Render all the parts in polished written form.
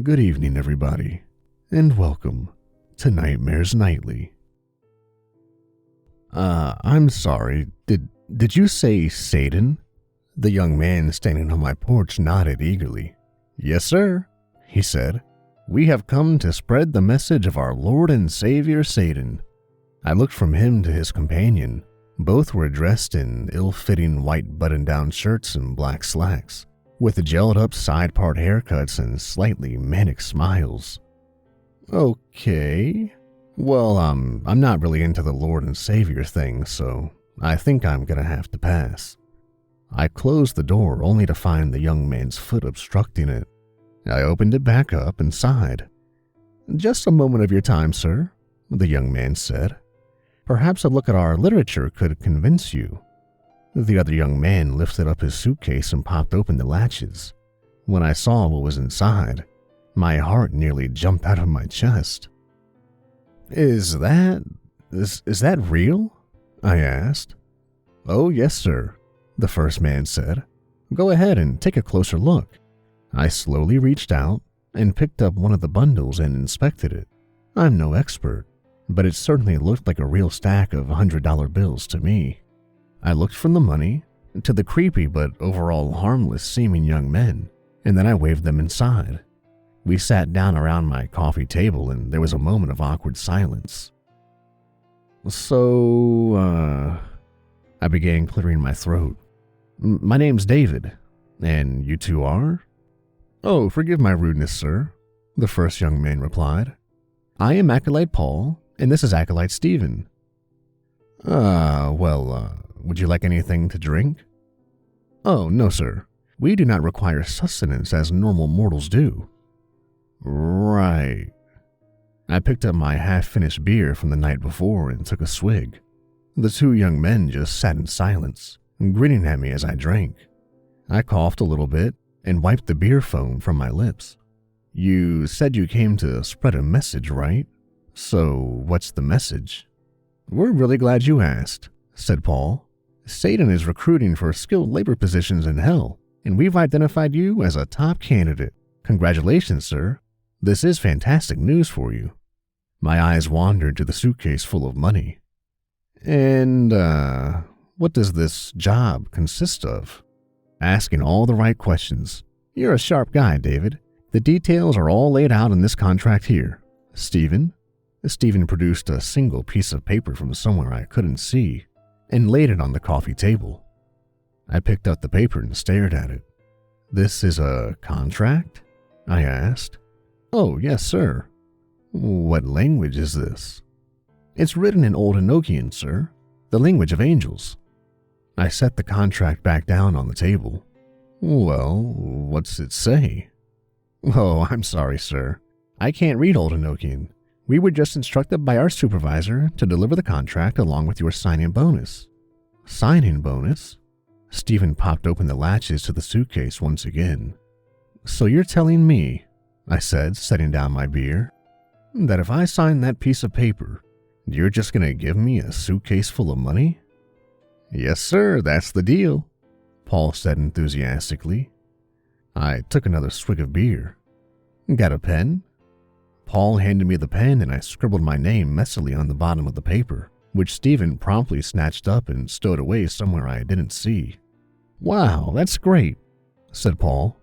Good evening, everybody, and welcome to Nightmares Nightly. I'm sorry, did you say Satan? The young man standing on my porch nodded eagerly. Yes, sir, he said. We have come to spread the message of our Lord and Savior Satan. I looked from him to his companion. Both were dressed in ill-fitting white button-down shirts and black slacks, with gelled-up side-part haircuts and slightly manic smiles. Okay. Well, I'm not really into the Lord and Savior thing, so I think I'm gonna have to pass. I closed the door only to find the young man's foot obstructing it. I opened it back up and sighed. Just a moment of your time, sir, the young man said. Perhaps a look at our literature could convince you. The other young man lifted up his suitcase and popped open the latches. When I saw what was inside, my heart nearly jumped out of my chest. Is that real? I asked. Oh, yes, sir, the first man said. Go ahead and take a closer look. I slowly reached out and picked up one of the bundles and inspected it. I'm no expert, but it certainly looked like a real stack of $100 bills to me. I looked from the money to the creepy but overall harmless seeming young men, and then I waved them inside. We sat down around my coffee table and there was a moment of awkward silence. So, I began clearing my throat. My name's David, and you two are? Oh, forgive my rudeness, sir, the first young man replied. I am Acolyte Paul, and this is Acolyte Stephen. Would you like anything to drink? Oh, no, sir. We do not require sustenance as normal mortals do. Right. I picked up my half-finished beer from the night before and took a swig. The two young men just sat in silence, grinning at me as I drank. I coughed a little bit and wiped the beer foam from my lips. You said you came to spread a message, right? So, what's the message? We're really glad you asked, said Paul. Satan is recruiting for skilled labor positions in hell, and we've identified you as a top candidate. Congratulations, sir. This is fantastic news for you. My eyes wandered to the suitcase full of money. And, what does this job consist of? Asking all the right questions. You're a sharp guy, David. The details are all laid out in this contract here. Stephen produced a single piece of paper from somewhere I couldn't see and laid it on the coffee table. I picked up the paper and stared at it. This is a contract? I asked. Oh, yes, sir. What language is this? It's written in Old Enochian, sir, the language of angels. I set the contract back down on the table. Well, what's it say? Oh, I'm sorry, sir. I can't read Old Enochian. We were just instructed by our supervisor to deliver the contract along with your signing bonus. Signing bonus? Stephen popped open the latches to the suitcase once again. So you're telling me, I said, setting down my beer, that if I sign that piece of paper, you're just going to give me a suitcase full of money? Yes, sir, that's the deal, Paul said enthusiastically. I took another swig of beer. Got a pen? Paul handed me the pen and I scribbled my name messily on the bottom of the paper, which Stephen promptly snatched up and stowed away somewhere I didn't see. Wow, that's great, said Paul.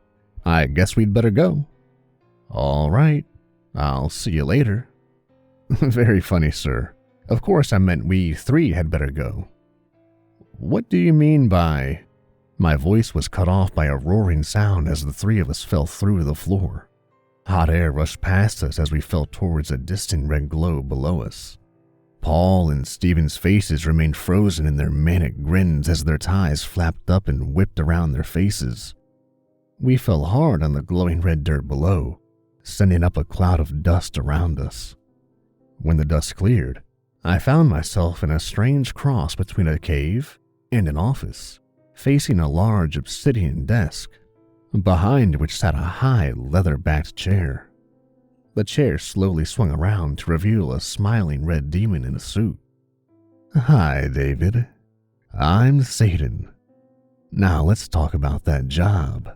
I guess we'd better go. All right, I'll see you later. Very funny, sir. Of course I meant we three had better go. What do you mean by... My voice was cut off by a roaring sound as the three of us fell through to the floor. Hot air rushed past us as we fell towards a distant red glow below us. Paul and Stephen's faces remained frozen in their manic grins as their ties flapped up and whipped around their faces. We fell hard on the glowing red dirt below, sending up a cloud of dust around us. When the dust cleared, I found myself in a strange cross between a cave and an office, facing a large obsidian desk, behind which sat a high leather-backed chair. The chair slowly swung around to reveal a smiling red demon in a suit. Hi, David. I'm Satan. Now let's talk about that job.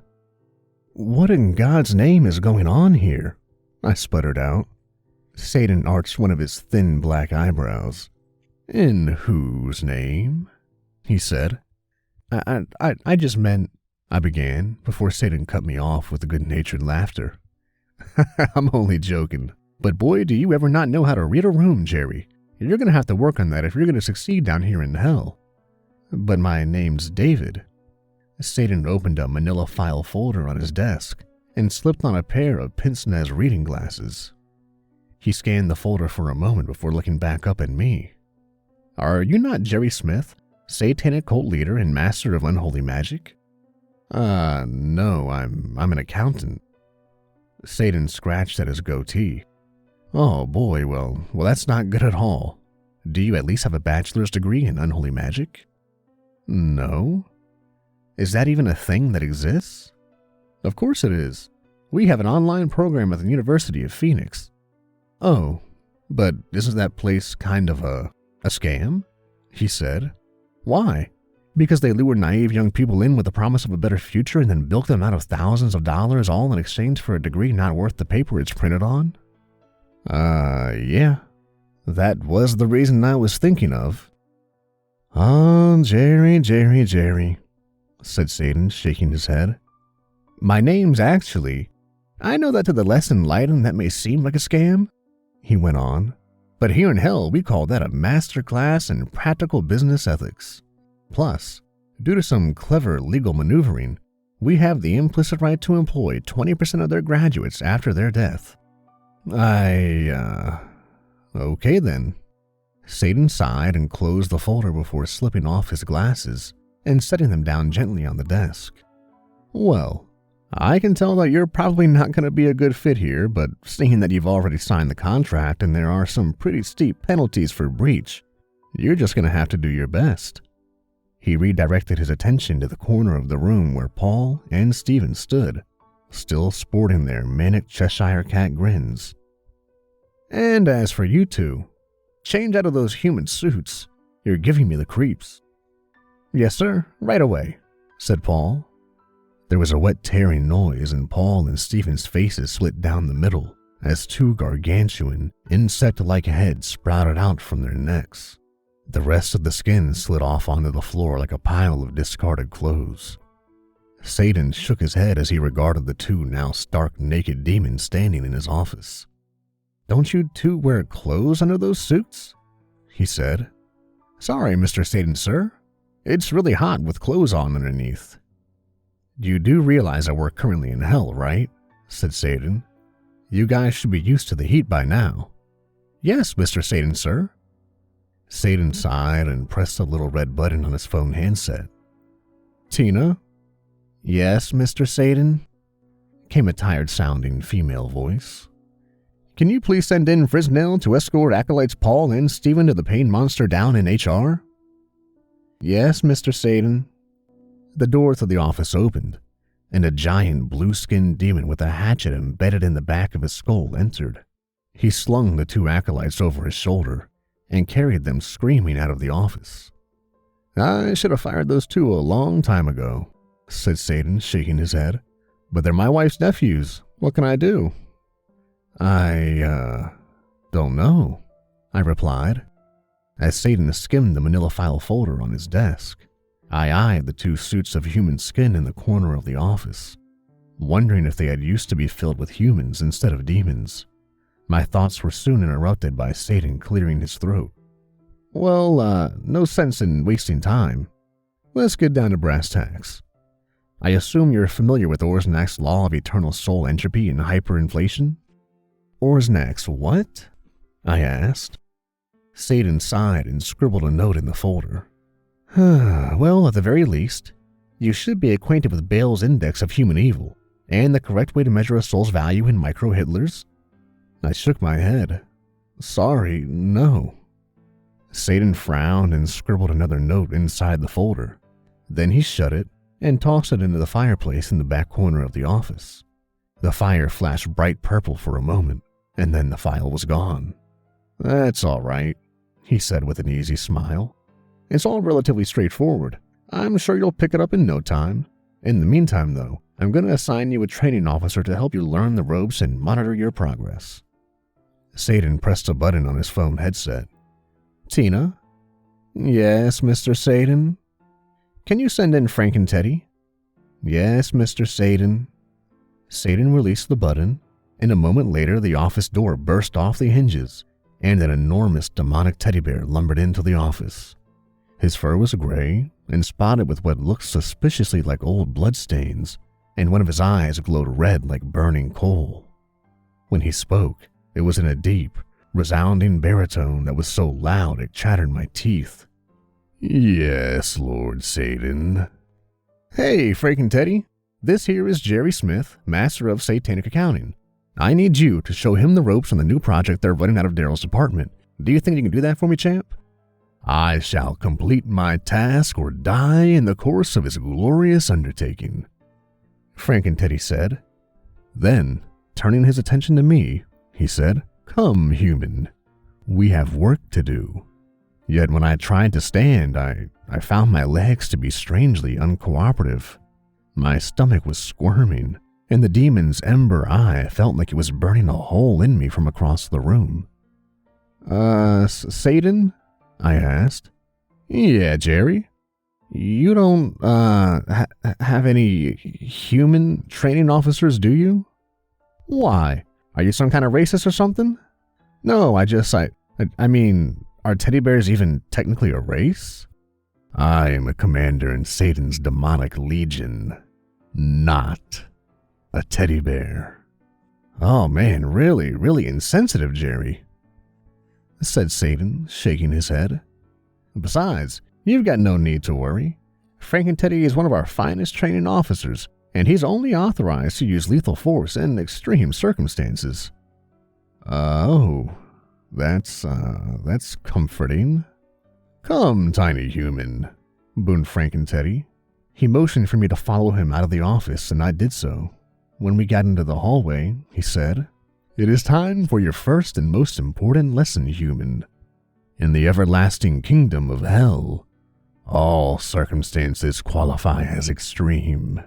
What in God's name is going on here? I sputtered out. Satan arched one of his thin black eyebrows. In whose name? He said. I just meant, I began, before Satan cut me off with a good-natured laughter. I'm only joking. But boy, do you ever not know how to read a room, Jerry. You're going to have to work on that if you're going to succeed down here in hell. But my name's David. Satan opened a manila file folder on his desk and slipped on a pair of pince-nez reading glasses. He scanned the folder for a moment before looking back up at me. Are you not Jerry Smith, satanic cult leader and master of unholy magic? No, I'm an accountant. Satan scratched at his goatee. Oh boy, well, that's not good at all. Do you at least have a bachelor's degree in unholy magic? No. Is that even a thing that exists? Of course it is. We have an online program at the University of Phoenix. Oh, but isn't that place kind of a scam? He said. Why? Because they lure naive young people in with the promise of a better future and then bilk them out of thousands of dollars all in exchange for a degree not worth the paper it's printed on? Yeah. That was the reason I was thinking of. Oh, Jerry, said Satan, shaking his head. My name's actually... I know that to the less enlightened that may seem like a scam, he went on, but here in hell we call that a masterclass in practical business ethics. Plus, due to some clever legal maneuvering, we have the implicit right to employ 20% of their graduates after their death. Okay then. Satan sighed and closed the folder before slipping off his glasses and setting them down gently on the desk. Well, I can tell that you're probably not going to be a good fit here, but seeing that you've already signed the contract and there are some pretty steep penalties for breach, you're just going to have to do your best. He redirected his attention to the corner of the room where Paul and Stephen stood, still sporting their manic Cheshire cat grins. And as for you two, change out of those human suits. You're giving me the creeps. Yes, sir, right away, said Paul. There was a wet tearing noise and Paul and Stephen's faces split down the middle as two gargantuan, insect-like heads sprouted out from their necks. The rest of the skin slid off onto the floor like a pile of discarded clothes. Satan shook his head as he regarded the two now stark naked demons standing in his office. Don't you two wear clothes under those suits? He said. Sorry, Mr. Satan, sir. It's really hot with clothes on underneath. You do realize that we're currently in hell, right? Said Satan. You guys should be used to the heat by now. Yes, Mr. Satan, sir. Satan sighed and pressed a little red button on his phone handset. Tina? Yes, Mr. Satan? Came a tired-sounding female voice. Can you please send in Frisnell to escort acolytes Paul and Stephen to the pain monster down in HR? Yes, Mr. Satan. The door to the office opened, and a giant blue-skinned demon with a hatchet embedded in the back of his skull entered. He slung the two acolytes over his shoulder and carried them screaming out of the office. I should have fired those two a long time ago, said Satan, shaking his head. But they're my wife's nephews. What can I do? I don't know, I replied. As Satan skimmed the manila file folder on his desk, I eyed the two suits of human skin in the corner of the office, wondering if they had used to be filled with humans instead of demons. My thoughts were soon interrupted by Satan clearing his throat. Well, no sense in wasting time. Let's get down to brass tacks. I assume you're familiar with Orznak's law of eternal soul entropy and hyperinflation? Orznak's what? I asked. Satan sighed and scribbled a note in the folder. Well, at the very least, you should be acquainted with Bale's index of human evil and the correct way to measure a soul's value in micro-Hitlers. I shook my head. Sorry, no. Satan frowned and scribbled another note inside the folder. Then he shut it and tossed it into the fireplace in the back corner of the office. The fire flashed bright purple for a moment, and then the file was gone. That's all right, he said with an easy smile. It's all relatively straightforward. I'm sure you'll pick it up in no time. In the meantime, though, I'm going to assign you a training officer to help you learn the ropes and monitor your progress. Satan pressed a button on his phone headset. Tina? Yes, Mr. Satan? Can you send in Frank and Teddy? Yes, Mr. Satan. Satan released the button, and a moment later the office door burst off the hinges, and an enormous demonic teddy bear lumbered into the office. His fur was gray and spotted with what looked suspiciously like old bloodstains, and one of his eyes glowed red like burning coal. When he spoke, it was in a deep, resounding baritone that was so loud it chattered my teeth. Yes, Lord Satan. Hey, Frank and Teddy. This here is Jerry Smith, Master of Satanic Accounting. I need you to show him the ropes on the new project they're running out of Daryl's department. Do you think you can do that for me, champ? I shall complete my task or die in the course of his glorious undertaking, Frank and Teddy said. Then, turning his attention to me, he said, Come, human. We have work to do. Yet when I tried to stand, I found my legs to be strangely uncooperative. My stomach was squirming, and the demon's ember eye felt like it was burning a hole in me from across the room. Satan? I asked. Yeah, Jerry? You don't, have any human training officers, do you? Why? Are you some kind of racist or something? No, I mean, are teddy bears even technically a race? I am a commander in Satan's demonic legion, not a teddy bear. Oh man, really insensitive, Jerry, said Satan, shaking his head. Besides, you've got no need to worry. Frank and Teddy is one of our finest training officers, and he's only authorized to use lethal force in extreme circumstances. Oh, that's comforting. Come, tiny human, booned Frank and Teddy. He motioned for me to follow him out of the office, and I did so. When we got into the hallway, he said, It is time for your first and most important lesson, human. In the everlasting kingdom of hell, all circumstances qualify as extreme.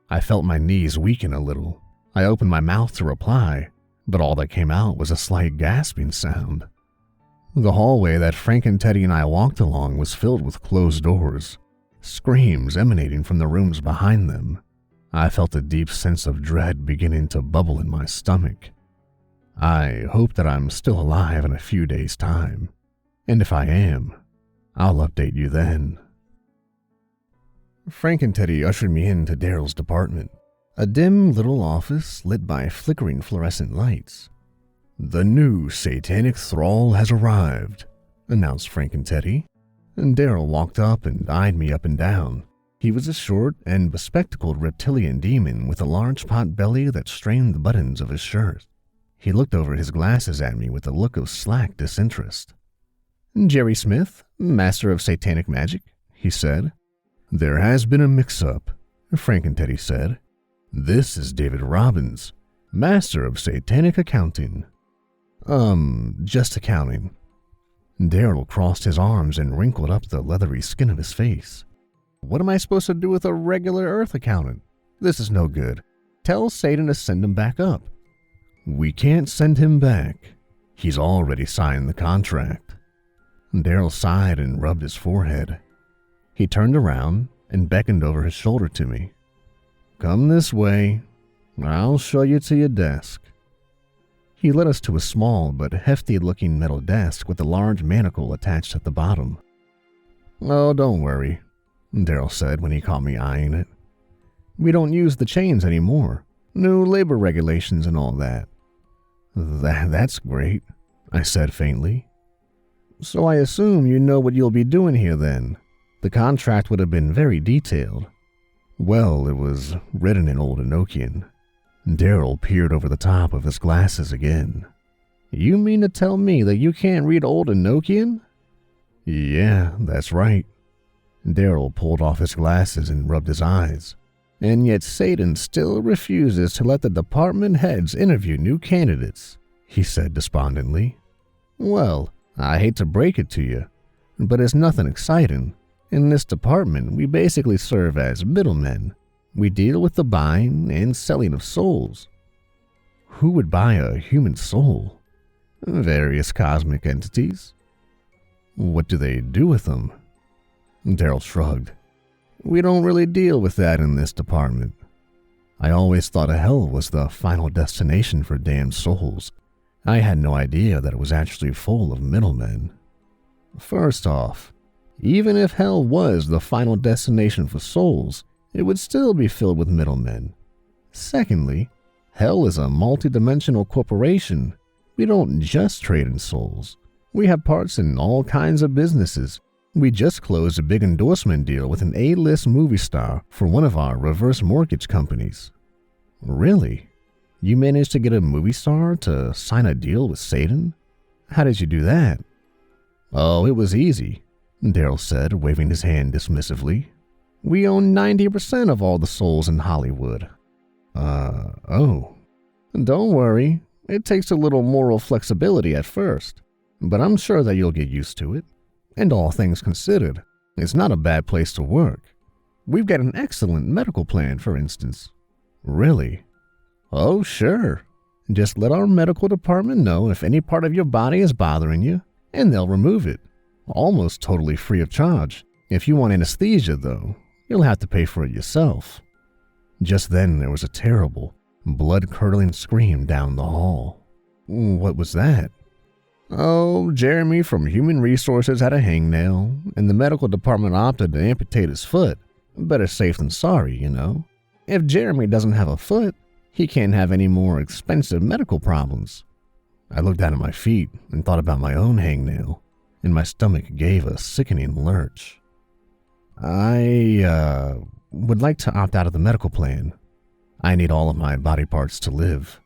I felt my knees weaken a little. I opened my mouth to reply, but all that came out was a slight gasping sound. The hallway that Frank and Teddy and I walked along was filled with closed doors, screams emanating from the rooms behind them. I felt a deep sense of dread beginning to bubble in my stomach. I hope that I'm still alive in a few days' time, and if I am, I'll update you then. Frank and Teddy ushered me into Daryl's department, a dim little office lit by flickering fluorescent lights. The new satanic thrall has arrived, announced Frank and Teddy, and Daryl walked up and eyed me up and down. He was a short and bespectacled reptilian demon with a large pot belly that strained the buttons of his shirt. He looked over his glasses at me with a look of slack disinterest. Jerry Smith, Master of Satanic Magic, he said. There has been a mix-up, Frank and Teddy said. This is David Robbins, Master of Satanic Accounting. Just accounting. Daryl crossed his arms and wrinkled up the leathery skin of his face. What am I supposed to do with a regular Earth accountant? This is no good. Tell Satan to send him back up. We can't send him back. He's already signed the contract. Daryl sighed and rubbed his forehead. He turned around and beckoned over his shoulder to me. Come this way. I'll show you to your desk. He led us to a small but hefty-looking metal desk with a large manacle attached at the bottom. Oh, don't worry, Daryl said when he caught me eyeing it. We don't use the chains anymore. New labor regulations and all that. That's great, I said faintly. So I assume you know what you'll be doing here then. The contract would have been very detailed. Well, it was written in Old Enochian. Daryl peered over the top of his glasses again. You mean to tell me that you can't read Old Enochian? Yeah, that's right. Daryl pulled off his glasses and rubbed his eyes. And yet Satan still refuses to let the department heads interview new candidates, he said despondently. Well, I hate to break it to you, but it's nothing exciting. In this department, we basically serve as middlemen. We deal with the buying and selling of souls. Who would buy a human soul? Various cosmic entities. What do they do with them? Daryl shrugged. We don't really deal with that in this department. I always thought hell was the final destination for damned souls. I had no idea that it was actually full of middlemen. First off, even if hell was the final destination for souls, it would still be filled with middlemen. Secondly, hell is a multi-dimensional corporation. We don't just trade in souls. We have parts in all kinds of businesses. We just closed a big endorsement deal with an A-list movie star for one of our reverse mortgage companies. Really? You managed to get a movie star to sign a deal with Satan? How did you do that? Oh, it was easy, Daryl said, waving his hand dismissively. We own 90% of all the souls in Hollywood. Oh. Don't worry. It takes a little moral flexibility at first, but I'm sure that you'll get used to it. And all things considered, it's not a bad place to work. We've got an excellent medical plan, for instance. Really? Oh, sure. Just let our medical department know if any part of your body is bothering you, and they'll remove it. Almost totally free of charge. If you want anesthesia, though, you'll have to pay for it yourself. Just then there was a terrible, blood-curdling scream down the hall. What was that? Oh, Jeremy from Human Resources had a hangnail, and the medical department opted to amputate his foot. Better safe than sorry, you know. If Jeremy doesn't have a foot, he can't have any more expensive medical problems. I looked down at my feet and thought about my own hangnail, and my stomach gave a sickening lurch. I would like to opt out of the medical plan. I need all of my body parts to live.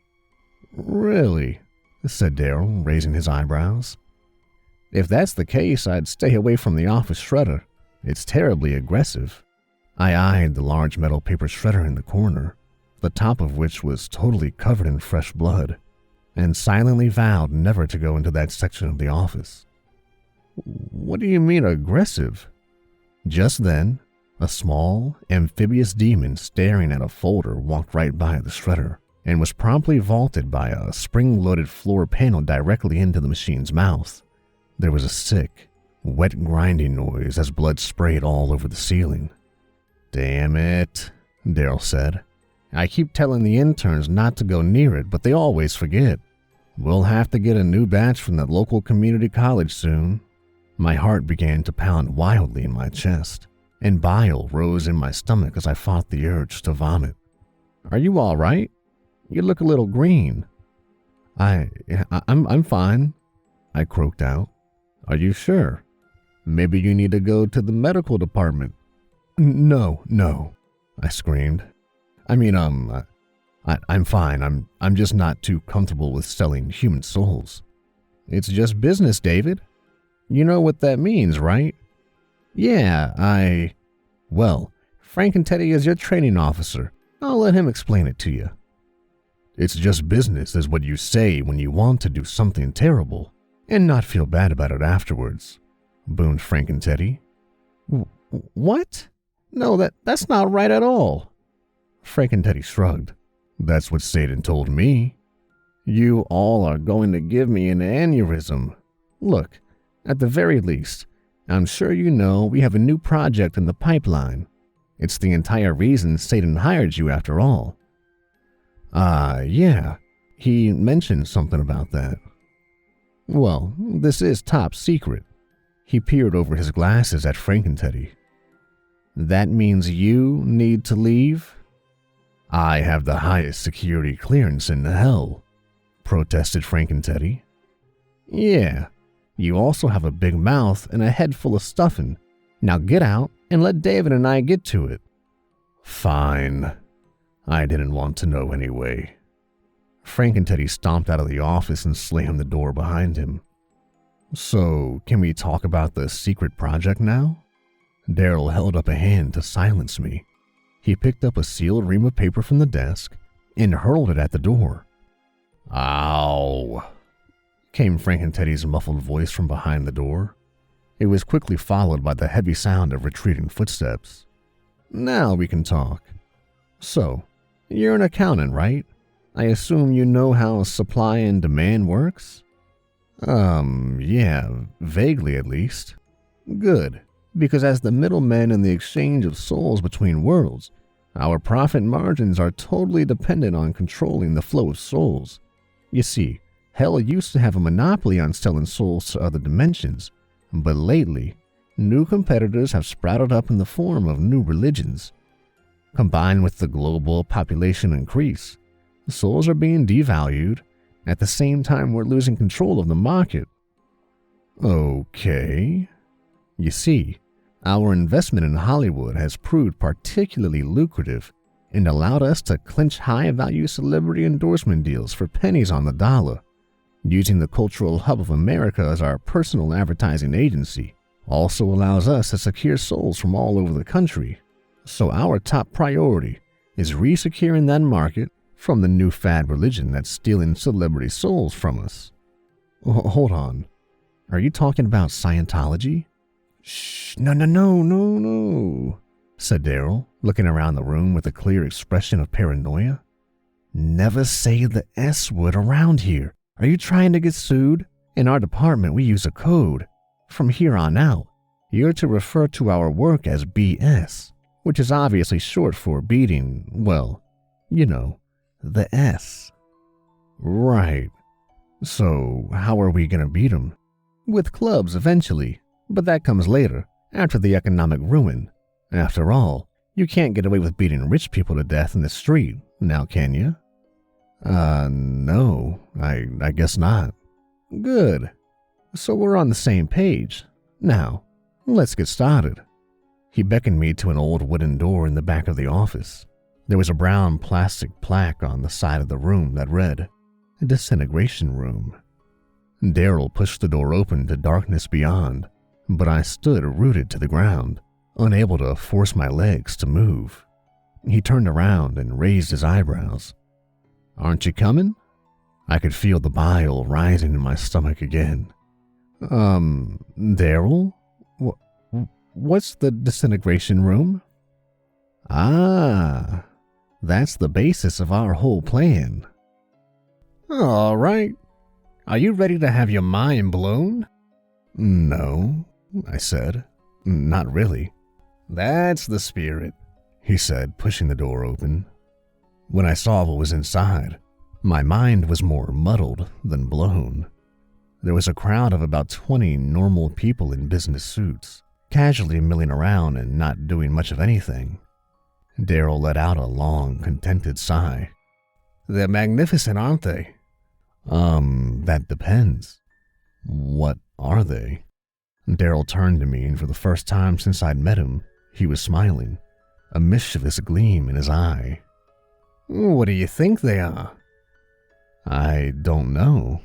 Really? Said Daryl, raising his eyebrows. If that's the case, I'd stay away from the office shredder. It's terribly aggressive. I eyed the large metal paper shredder in the corner, the top of which was totally covered in fresh blood, and silently vowed never to go into that section of the office. What do you mean aggressive? Just then, a small, amphibious demon staring at a folder walked right by the shredder and was promptly vaulted by a spring-loaded floor panel directly into the machine's mouth. There was a sick, wet grinding noise as blood sprayed all over the ceiling. Damn it, Daryl said. I keep telling the interns not to go near it, but they always forget. We'll have to get a new batch from the local community college soon. My heart began to pound wildly in my chest, and bile rose in my stomach as I fought the urge to vomit. Are you all right? You look a little green. I'm fine, I croaked out. Are you sure? Maybe you need to go to the medical department. No, I screamed. I mean, I'm fine. I'm just not too comfortable with selling human souls. It's just business, David. You know what that means, right? Yeah, Well, Frank and Teddy is your training officer. I'll let him explain it to you. It's just business is what you say when you want to do something terrible and not feel bad about it afterwards, boomed Frank and Teddy. What? No, that's not right at all. Frank and Teddy shrugged. That's what Satan told me. You all are going to give me an aneurysm. Look, at the very least, I'm sure you know we have a new project in the pipeline. It's the entire reason Satan hired you after all. Yeah, he mentioned something about that. Well, this is top secret. He peered over his glasses at Frank and Teddy. That means you need to leave? I have the highest security clearance in hell, protested Frank and Teddy. Yeah, you also have a big mouth and a head full of stuffing. Now get out and let David and I get to it. Fine. I didn't want to know anyway. Frank and Teddy stomped out of the office and slammed the door behind him. So, can we talk about the secret project now? Daryl held up a hand to silence me. He picked up a sealed ream of paper from the desk and hurled it at the door. Ow! Came Frank and Teddy's muffled voice from behind the door. It was quickly followed by the heavy sound of retreating footsteps. Now we can talk. So, you're an accountant, right? I assume you know how supply and demand works? Yeah, vaguely at least. Good, because as the middlemen in the exchange of souls between worlds, our profit margins are totally dependent on controlling the flow of souls. You see, Hell used to have a monopoly on selling souls to other dimensions, but lately, new competitors have sprouted up in the form of new religions. Combined with the global population increase, souls are being devalued. At the same time, we're losing control of the market. Okay. You see, our investment in Hollywood has proved particularly lucrative and allowed us to clinch high-value celebrity endorsement deals for pennies on the dollar. Using the cultural hub of America as our personal advertising agency also allows us to secure souls from all over the country. So our top priority is re-securing that market from the new fad religion that's stealing celebrity souls from us. Hold on. Are you talking about Scientology? Shh, no, said Daryl, looking around the room with a clear expression of paranoia. Never say the S word around here. Are you trying to get sued? In our department, we use a code. From here on out, you're to refer to our work as BS, which is obviously short for beating, well, you know, the S. Right. So, how are we gonna beat them? With clubs eventually, but that comes later, after the economic ruin. After all, you can't get away with beating rich people to death in the street, now can you? No, I guess not. Good. So we're on the same page. Now, let's get started. He beckoned me to an old wooden door in the back of the office. There was a brown plastic plaque on the side of the room that read, Disintegration Room. Daryl pushed the door open to darkness beyond, but I stood rooted to the ground, unable to force my legs to move. He turned around and raised his eyebrows. Aren't you coming? I could feel the bile rising in my stomach again. Daryl? What's the disintegration room? Ah, that's the basis of our whole plan. All right. Are you ready to have your mind blown? No, I said. Not really. That's the spirit, he said, pushing the door open. When I saw what was inside, my mind was more muddled than blown. There was a crowd of about 20 normal people in business suits, casually milling around and not doing much of anything. Daryl let out a long, contented sigh. They're magnificent, aren't they? That depends. What are they? Daryl turned to me, and for the first time since I'd met him, he was smiling, a mischievous gleam in his eye. What do you think they are? I don't know.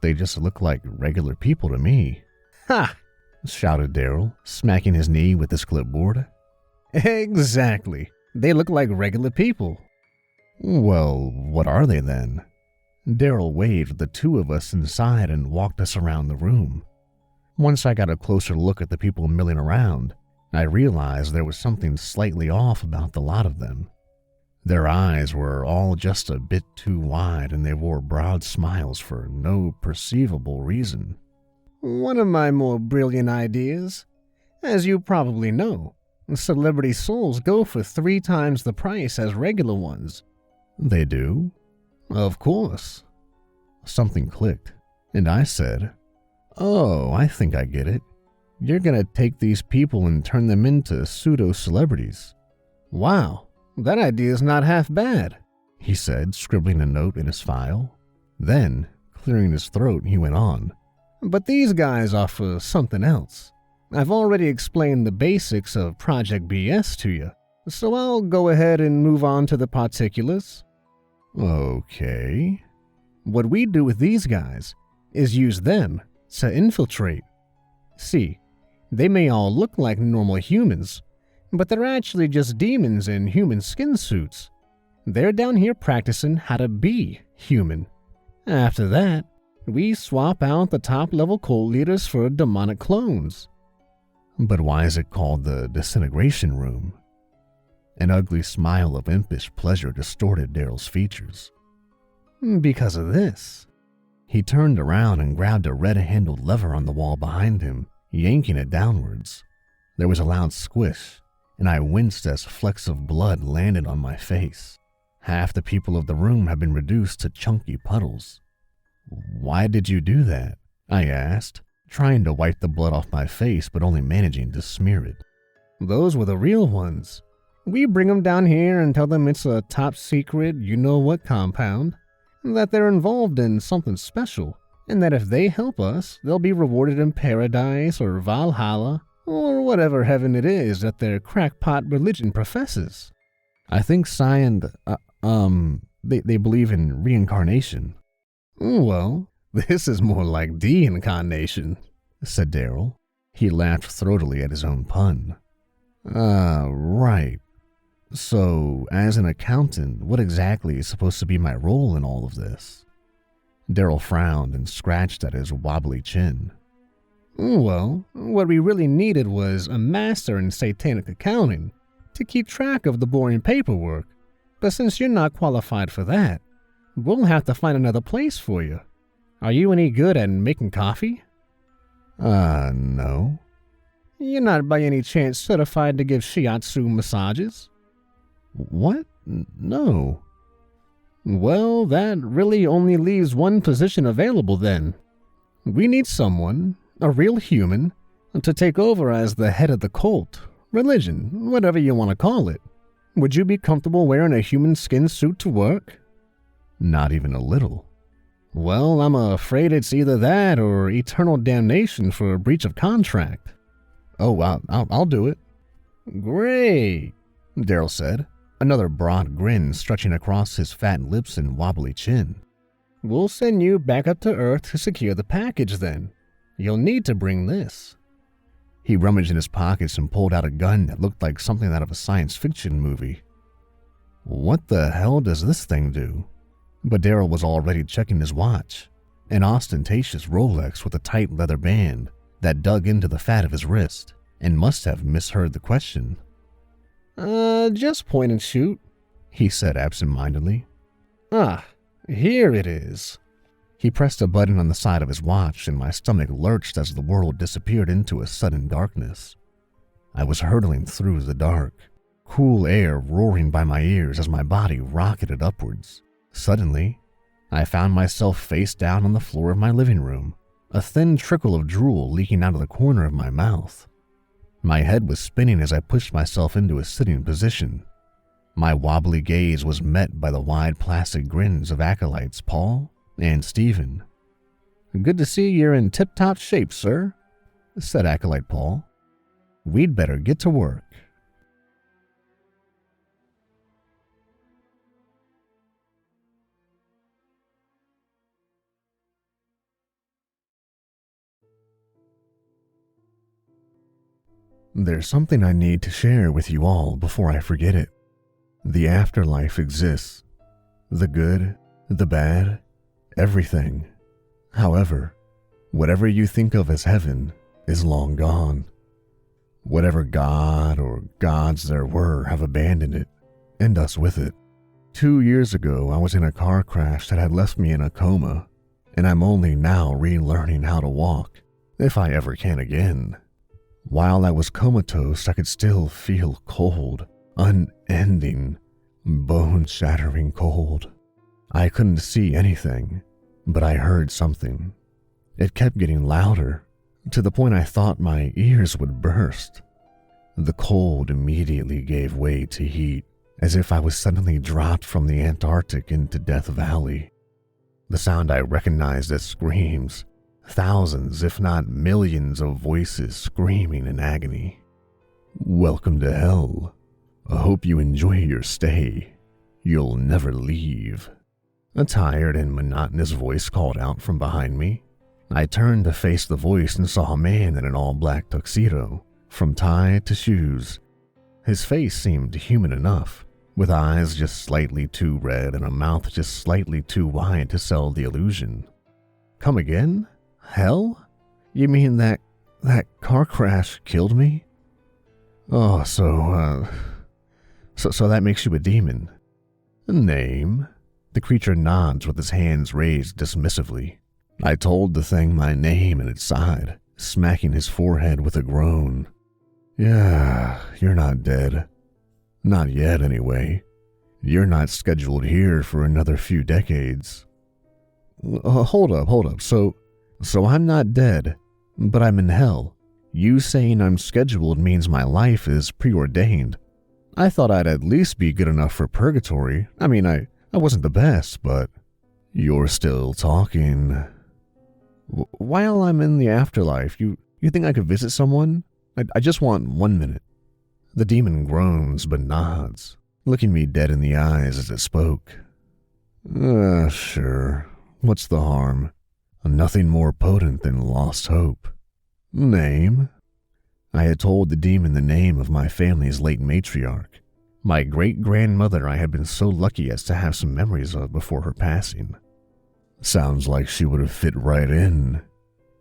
They just look like regular people to me. Ha! Shouted Daryl, smacking his knee with his clipboard. Exactly. They look like regular people. Well, what are they then? Daryl waved the two of us inside and walked us around the room. Once I got a closer look at the people milling around, I realized there was something slightly off about the lot of them. Their eyes were all just a bit too wide, and they wore broad smiles for no perceivable reason. One of my more brilliant ideas. As you probably know, celebrity souls go for 3 times the price as regular ones. They do? Of course. Something clicked, and I said, Oh, I think I get it. You're gonna take these people and turn them into pseudo-celebrities. Wow, that idea's not half bad, he said, scribbling a note in his file. Then, clearing his throat, he went on. But these guys are for something else. I've already explained the basics of Project BS to you, so I'll go ahead and move on to the particulars. Okay. What we do with these guys is use them to infiltrate. See, they may all look like normal humans, but they're actually just demons in human skin suits. They're down here practicing how to be human. After that, we swap out the top-level cult leaders for demonic clones. But why is it called the disintegration room? An ugly smile of impish pleasure distorted Daryl's features. Because of this. He turned around and grabbed a red-handled lever on the wall behind him, yanking it downwards. There was a loud squish, and I winced as flecks of blood landed on my face. Half the people of the room had been reduced to chunky puddles. Why did you do that? I asked, trying to wipe the blood off my face but only managing to smear it. Those were the real ones. We bring them down here and tell them it's a top-secret you-know-what compound, that they're involved in something special, and that if they help us, they'll be rewarded in paradise or Valhalla, or whatever heaven it is that their crackpot religion professes. I think they believe in reincarnation. Well, this is more like de-incarnation, said Daryl. He laughed throatily at his own pun. Right. So, as an accountant, what exactly is supposed to be my role in all of this? Daryl frowned and scratched at his wobbly chin. Well, what we really needed was a master in satanic accounting to keep track of the boring paperwork. But since you're not qualified for that, we'll have to find another place for you. Are you any good at making coffee? No. You're not by any chance certified to give shiatsu massages? What? No. Well, that really only leaves one position available then. We need someone, a real human, to take over as the head of the cult, religion, whatever you want to call it. Would you be comfortable wearing a human skin suit to work? Not even a little. Well, I'm afraid it's either that or eternal damnation for a breach of contract. Oh, I'll do it. Great, Daryl said, another broad grin stretching across his fat lips and wobbly chin. We'll send you back up to Earth to secure the package then. You'll need to bring this. He rummaged in his pockets and pulled out a gun that looked like something out of a science fiction movie. What the hell does this thing do? But Daryl was already checking his watch, an ostentatious Rolex with a tight leather band that dug into the fat of his wrist, and must have misheard the question. Just point and shoot, he said absent-mindedly. Here it is. He pressed a button on the side of his watch, and my stomach lurched as the world disappeared into a sudden darkness. I was hurtling through the dark, cool air roaring by my ears as my body rocketed upwards. Suddenly, I found myself face down on the floor of my living room, a thin trickle of drool leaking out of the corner of my mouth. My head was spinning as I pushed myself into a sitting position. My wobbly gaze was met by the wide plastic grins of acolytes Paul and Stephen. Good to see you're in tip-top shape, sir, said acolyte Paul. We'd better get to work. There's something I need to share with you all before I forget it. The afterlife exists. The good, the bad, everything. However, whatever you think of as heaven is long gone. Whatever god or gods there were have abandoned it, and us with it. 2 years ago, I was in a car crash that had left me in a coma, and I'm only now relearning how to walk, if I ever can again. While I was comatose, I could still feel cold, unending, bone-shattering cold. I couldn't see anything, but I heard something. It kept getting louder, to the point I thought my ears would burst. The cold immediately gave way to heat, as if I was suddenly dropped from the Antarctic into Death Valley. The sound I recognized as screams, thousands, if not millions of voices screaming in agony. Welcome to hell. I hope you enjoy your stay. You'll never leave. A tired and monotonous voice called out from behind me. I turned to face the voice and saw a man in an all-black tuxedo, from tie to shoes. His face seemed human enough, with eyes just slightly too red and a mouth just slightly too wide to sell the illusion. Come again? Hell? You mean that car crash killed me? Oh, so So that makes you a demon. A name? The creature nods with his hands raised dismissively. I told the thing my name and it sighed, smacking his forehead with a groan. Yeah, you're not dead. Not yet, anyway. You're not scheduled here for another few decades. Hold up. So I'm not dead, but I'm in hell. You saying I'm scheduled means my life is preordained. I thought I'd at least be good enough for purgatory. I mean, I wasn't the best, but you're still talking. While I'm in the afterlife, you think I could visit someone? I just want 1 minute. The demon groans but nods, looking me dead in the eyes as it spoke. Sure. What's the harm? Nothing more potent than lost hope. Name? I had told the demon the name of my family's late matriarch, my great-grandmother I had been so lucky as to have some memories of before her passing. Sounds like she would have fit right in.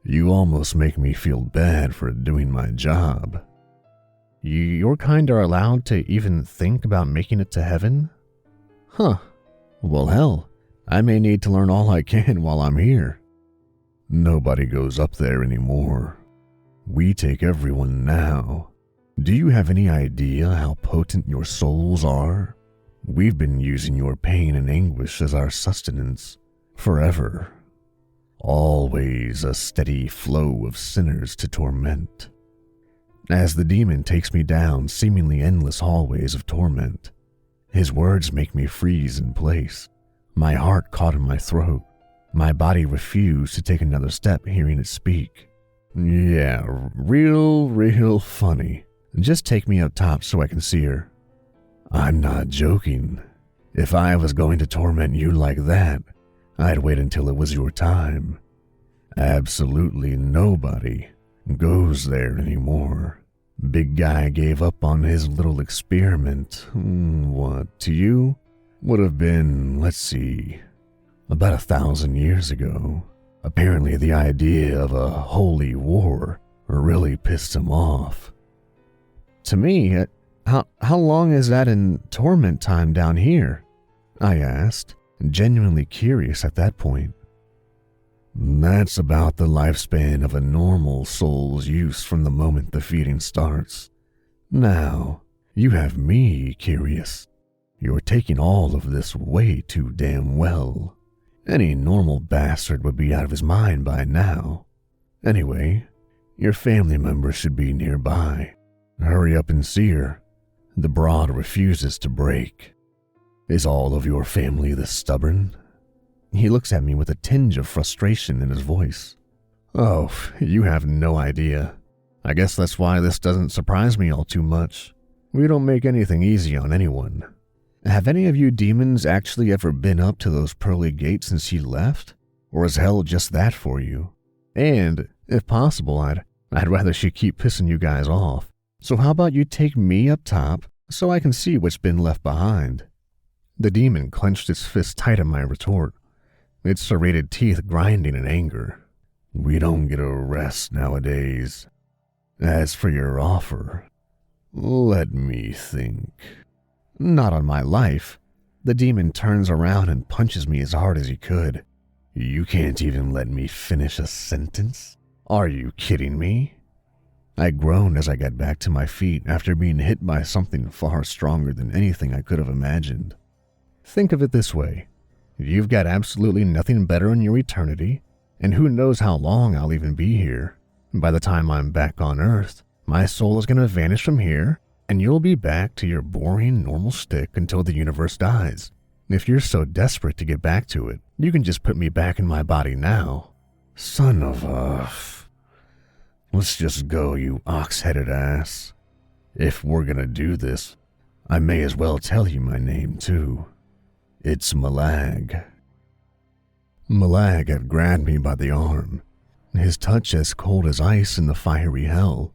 You almost make me feel bad for doing my job. Your kind are allowed to even think about making it to heaven? Huh. Well, hell, I may need to learn all I can while I'm here. Nobody goes up there anymore. We take everyone now. Do you have any idea how potent your souls are? We've been using your pain and anguish as our sustenance forever. Always a steady flow of sinners to torment. As the demon takes me down seemingly endless hallways of torment, his words make me freeze in place. My heart caught in my throat. My body refused to take another step hearing it speak. Yeah, real funny. Just take me up top so I can see her. I'm not joking. If I was going to torment you like that, I'd wait until it was your time. Absolutely nobody goes there anymore. Big guy gave up on his little experiment. What, to you? Would have been, let's see, about 1,000 years ago. Apparently the idea of a holy war really pissed him off. To me, how long is that in torment time down here? I asked, genuinely curious at that point. That's about the lifespan of a normal soul's use from the moment the feeding starts. Now, you have me curious. You're taking all of this way too damn well. Any normal bastard would be out of his mind by now. Anyway, your family members should be nearby. Hurry up and see her. The broad refuses to break. Is all of your family this stubborn? He looks at me with a tinge of frustration in his voice. Oh, you have no idea. I guess that's why this doesn't surprise me all too much. We don't make anything easy on anyone. Have any of you demons actually ever been up to those pearly gates since you left? Or is hell just that for you? And, if possible, I'd rather she keep pissing you guys off. So how about you take me up top so I can see what's been left behind? The demon clenched its fist tight on my retort, its serrated teeth grinding in anger. We don't get a rest nowadays. As for your offer, let me think. Not on my life. The demon turns around and punches me as hard as he could. You can't even let me finish a sentence? Are you kidding me? I groaned as I got back to my feet after being hit by something far stronger than anything I could have imagined. Think of it this way. You've got absolutely nothing better in your eternity, and who knows how long I'll even be here. By the time I'm back on Earth, my soul is going to vanish from here, and you'll be back to your boring, normal stick until the universe dies. If you're so desperate to get back to it, you can just put me back in my body now. Son of a... Let's just go, you ox-headed ass. If we're gonna do this, I may as well tell you my name, too. It's Malag. Malag had grabbed me by the arm, his touch as cold as ice in the fiery hell,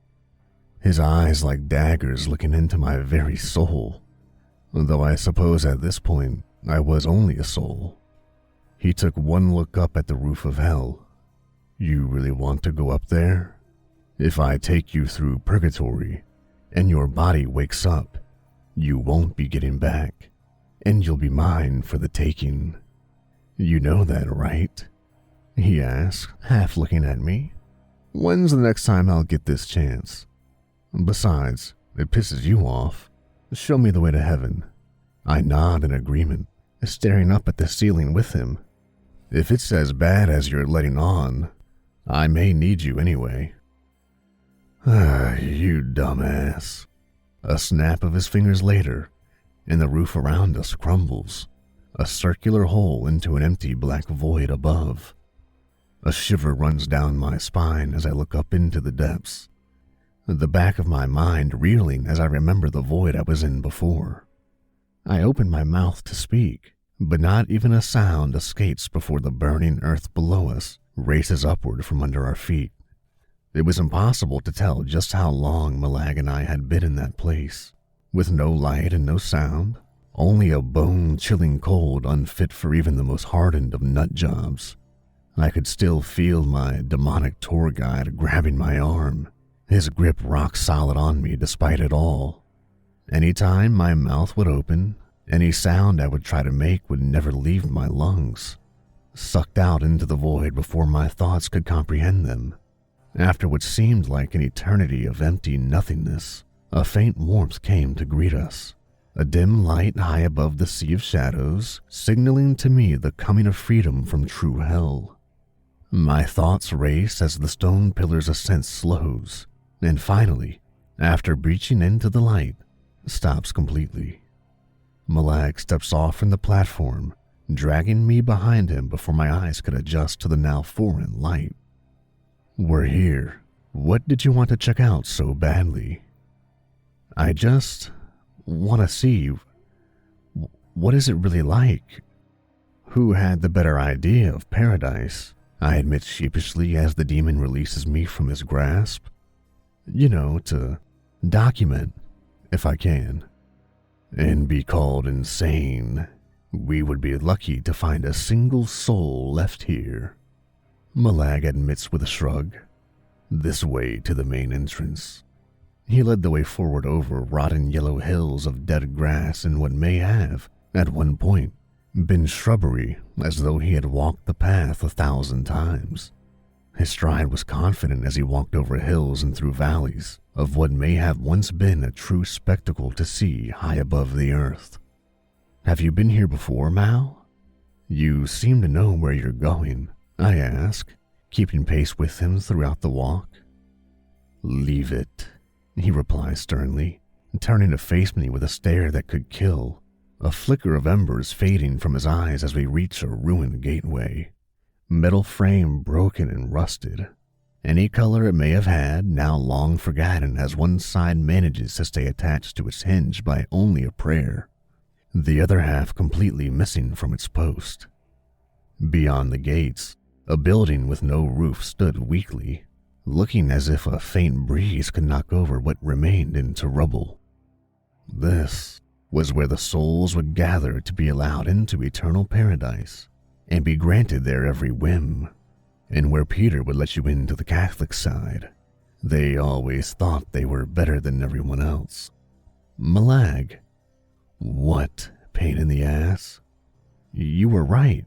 his eyes like daggers looking into my very soul, though I suppose at this point I was only a soul. He took one look up at the roof of hell. You really want to go up there? If I take you through purgatory, and your body wakes up, You won't be getting back, and you'll be mine for the taking. You know that, right? He asked, half looking at me. When's the next time I'll get this chance? Besides, it pisses you off. Show me the way to heaven. I nod in agreement, staring up at the ceiling with him. If it's as bad as you're letting on, I may need you anyway. You dumbass. A snap of his fingers later, and the roof around us crumbles, a circular hole into an empty black void above. A shiver runs down my spine as I look up into the depths, the back of my mind reeling as I remember the void I was in before. I open my mouth to speak, but not even a sound escapes before the burning earth below us races upward from under our feet. It was impossible to tell just how long Malag and I had been in that place, with no light and no sound, only a bone-chilling cold unfit for even the most hardened of nut jobs. I could still feel my demonic tour guide grabbing my arm, his grip rock solid on me despite it all. Any time my mouth would open, any sound I would try to make would never leave my lungs, sucked out into the void before my thoughts could comprehend them. After what seemed like an eternity of empty nothingness, a faint warmth came to greet us, a dim light high above the sea of shadows, signaling to me the coming of freedom from true hell. My thoughts race as the stone pillar's ascent slows, and finally, after breaching into the light, stops completely. Malag steps off from the platform, dragging me behind him before my eyes could adjust to the now foreign light. We're here. What did you want to check out so badly? I just want to see. What is it really like? Who had the better idea of paradise? I admit sheepishly as the demon releases me from his grasp. You know, to document, if I can. And be called insane. We would be lucky to find a single soul left here. Malag admits with a shrug. This way to the main entrance. He led the way forward over rotten yellow hills of dead grass in what may have, at one point, been shrubbery, as though he had walked the path 1,000 times. His stride was confident as he walked over hills and through valleys of what may have once been a true spectacle to see high above the earth. Have you been here before, Mal? You seem to know where you're going, I ask, keeping pace with him throughout the walk. Leave it, he replies sternly, turning to face me with a stare that could kill, a flicker of embers fading from his eyes as we reach a ruined gateway. Metal frame broken and rusted. Any color it may have had, now long forgotten as one side manages to stay attached to its hinge by only a prayer, the other half completely missing from its post. Beyond the gates, a building with no roof stood weakly, looking as if a faint breeze could knock over what remained into rubble. This was where the souls would gather to be allowed into eternal paradise and be granted their every whim, and where Peter would let you into the Catholic side. They always thought they were better than everyone else. Malag. What pain in the ass? You were right,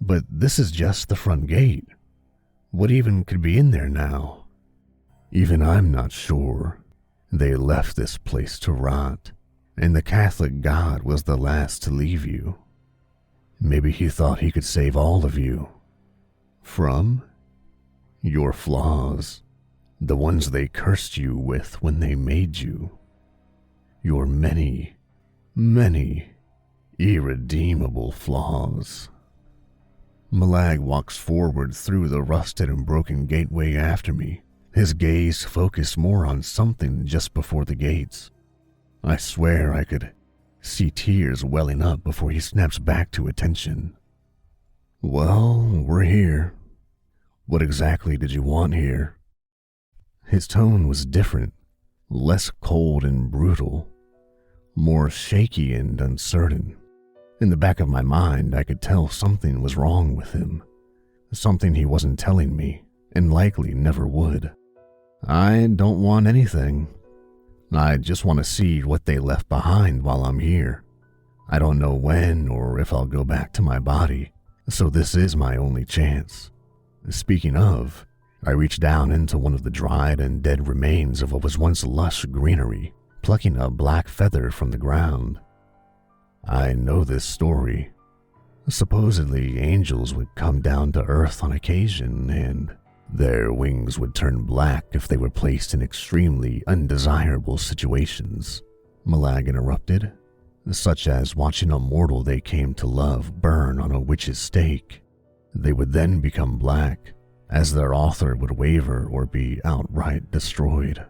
but this is just the front gate. What even could be in there now? Even I'm not sure. They left this place to rot, and the Catholic God was the last to leave you. Maybe he thought he could save all of you. From your flaws, the ones they cursed you with when they made you. Your many, many irredeemable flaws. Malag walks forward through the rusted and broken gateway after me, his gaze focused more on something just before the gates. I swear I could see tears welling up before he snaps back to attention. Well, we're here. What exactly did you want here? His tone was different, less cold and brutal, more shaky and uncertain. In the back of my mind, I could tell something was wrong with him, something he wasn't telling me, and likely never would. I don't want anything. I just want to see what they left behind while I'm here. I don't know when or if I'll go back to my body, so this is my only chance. Speaking of, I reached down into one of the dried and dead remains of what was once lush greenery, plucking a black feather from the ground. I know this story. Supposedly, angels would come down to earth on occasion, and their wings would turn black if they were placed in extremely undesirable situations, Malag interrupted, such as watching a mortal they came to love burn on a witch's stake. They would then become black, as their author would waver or be outright destroyed.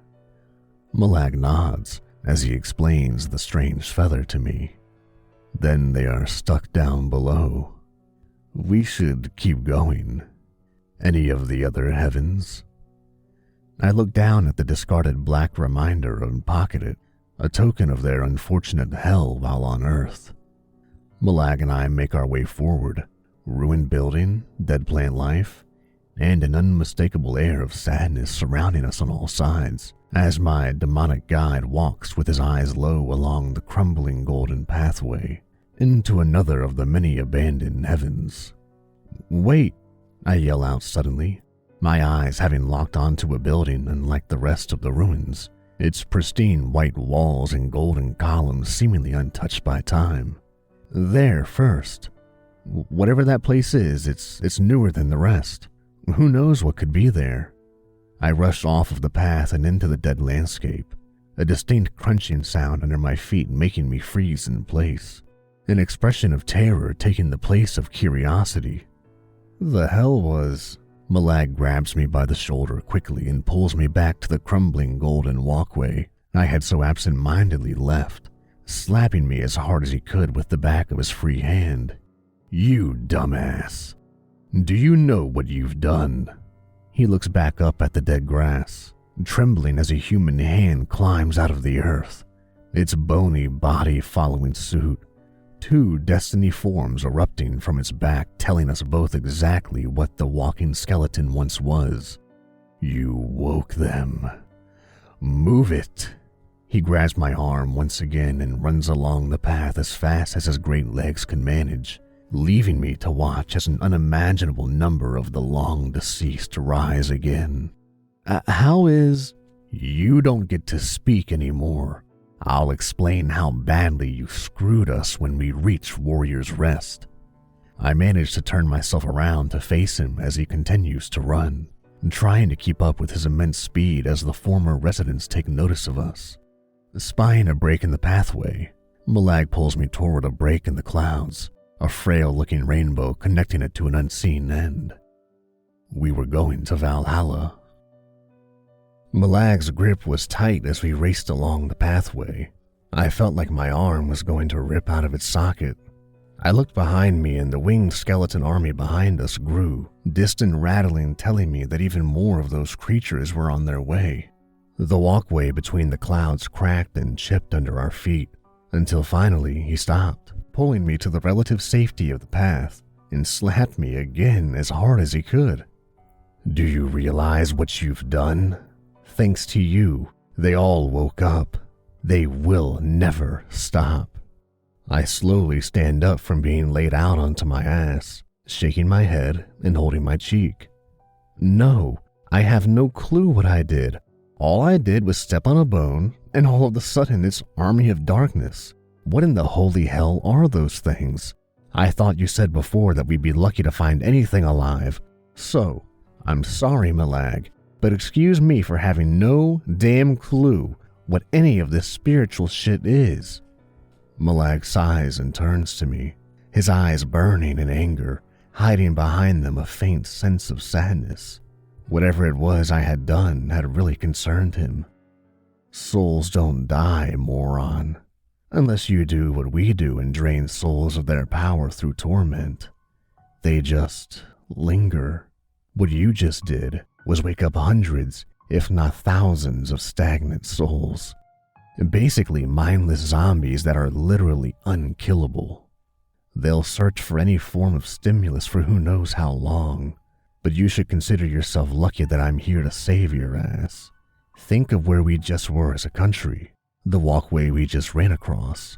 Malag nods as he explains the strange feather to me. Then they are stuck down below. We should keep going. Any of the other heavens? I look down at the discarded black reminder and pocket it, a token of their unfortunate hell while on Earth. Malag and I make our way forward, ruined building, dead plant life, and an unmistakable air of sadness surrounding us on all sides, as my demonic guide walks with his eyes low along the crumbling golden pathway into another of the many abandoned heavens. Wait, I yell out suddenly, my eyes having locked onto a building unlike the rest of the ruins, its pristine white walls and golden columns seemingly untouched by time. There first. Whatever that place is, it's newer than the rest. Who knows what could be there? I rush off of the path and into the dead landscape, a distinct crunching sound under my feet making me freeze in place, an expression of terror taking the place of curiosity. The hell was... Malag grabs me by the shoulder quickly and pulls me back to the crumbling golden walkway I had so absent-mindedly left, slapping me as hard as he could with the back of his free hand. You dumbass. Do you know what you've done? He looks back up at the dead grass, trembling as a human hand climbs out of the earth, its bony body following suit, two destiny forms erupting from its back telling us both exactly what the walking skeleton once was. You woke them. Move it. He grabs my arm once again and runs along the path as fast as his great legs can manage, leaving me to watch as an unimaginable number of the long-deceased rise again. How is... You don't get to speak anymore. I'll explain how badly you screwed us when we reach Warrior's Rest. I manage to turn myself around to face him as he continues to run, trying to keep up with his immense speed as the former residents take notice of us. Spying a break in the pathway, Malag pulls me toward a break in the clouds, a frail-looking rainbow connecting it to an unseen end. We were going to Valhalla. Malag's grip was tight as we raced along the pathway. I felt like my arm was going to rip out of its socket. I looked behind me and the winged skeleton army behind us grew, distant rattling telling me that even more of those creatures were on their way. The walkway between the clouds cracked and chipped under our feet, until finally he stopped, pulling me to the relative safety of the path, and slapped me again as hard as he could. Do you realize what you've done? Thanks to you, they all woke up. They will never stop. I slowly stand up from being laid out onto my ass, shaking my head and holding my cheek. No, I have no clue what I did. All I did was step on a bone, and all of a sudden it's Army of Darkness. What in the holy hell are those things? I thought you said before that we'd be lucky to find anything alive. So, I'm sorry, Malag, but excuse me for having no damn clue what any of this spiritual shit is. Malag sighs and turns to me, his eyes burning in anger, hiding behind them a faint sense of sadness. Whatever it was I had done had really concerned him. Souls don't die, moron. Unless you do what we do and drain souls of their power through torment. They just linger. What you just did was wake up hundreds, if not thousands, of stagnant souls. Basically mindless zombies that are literally unkillable. They'll search for any form of stimulus for who knows how long, but you should consider yourself lucky that I'm here to save your ass. Think of where we just were as a country. The walkway we just ran across.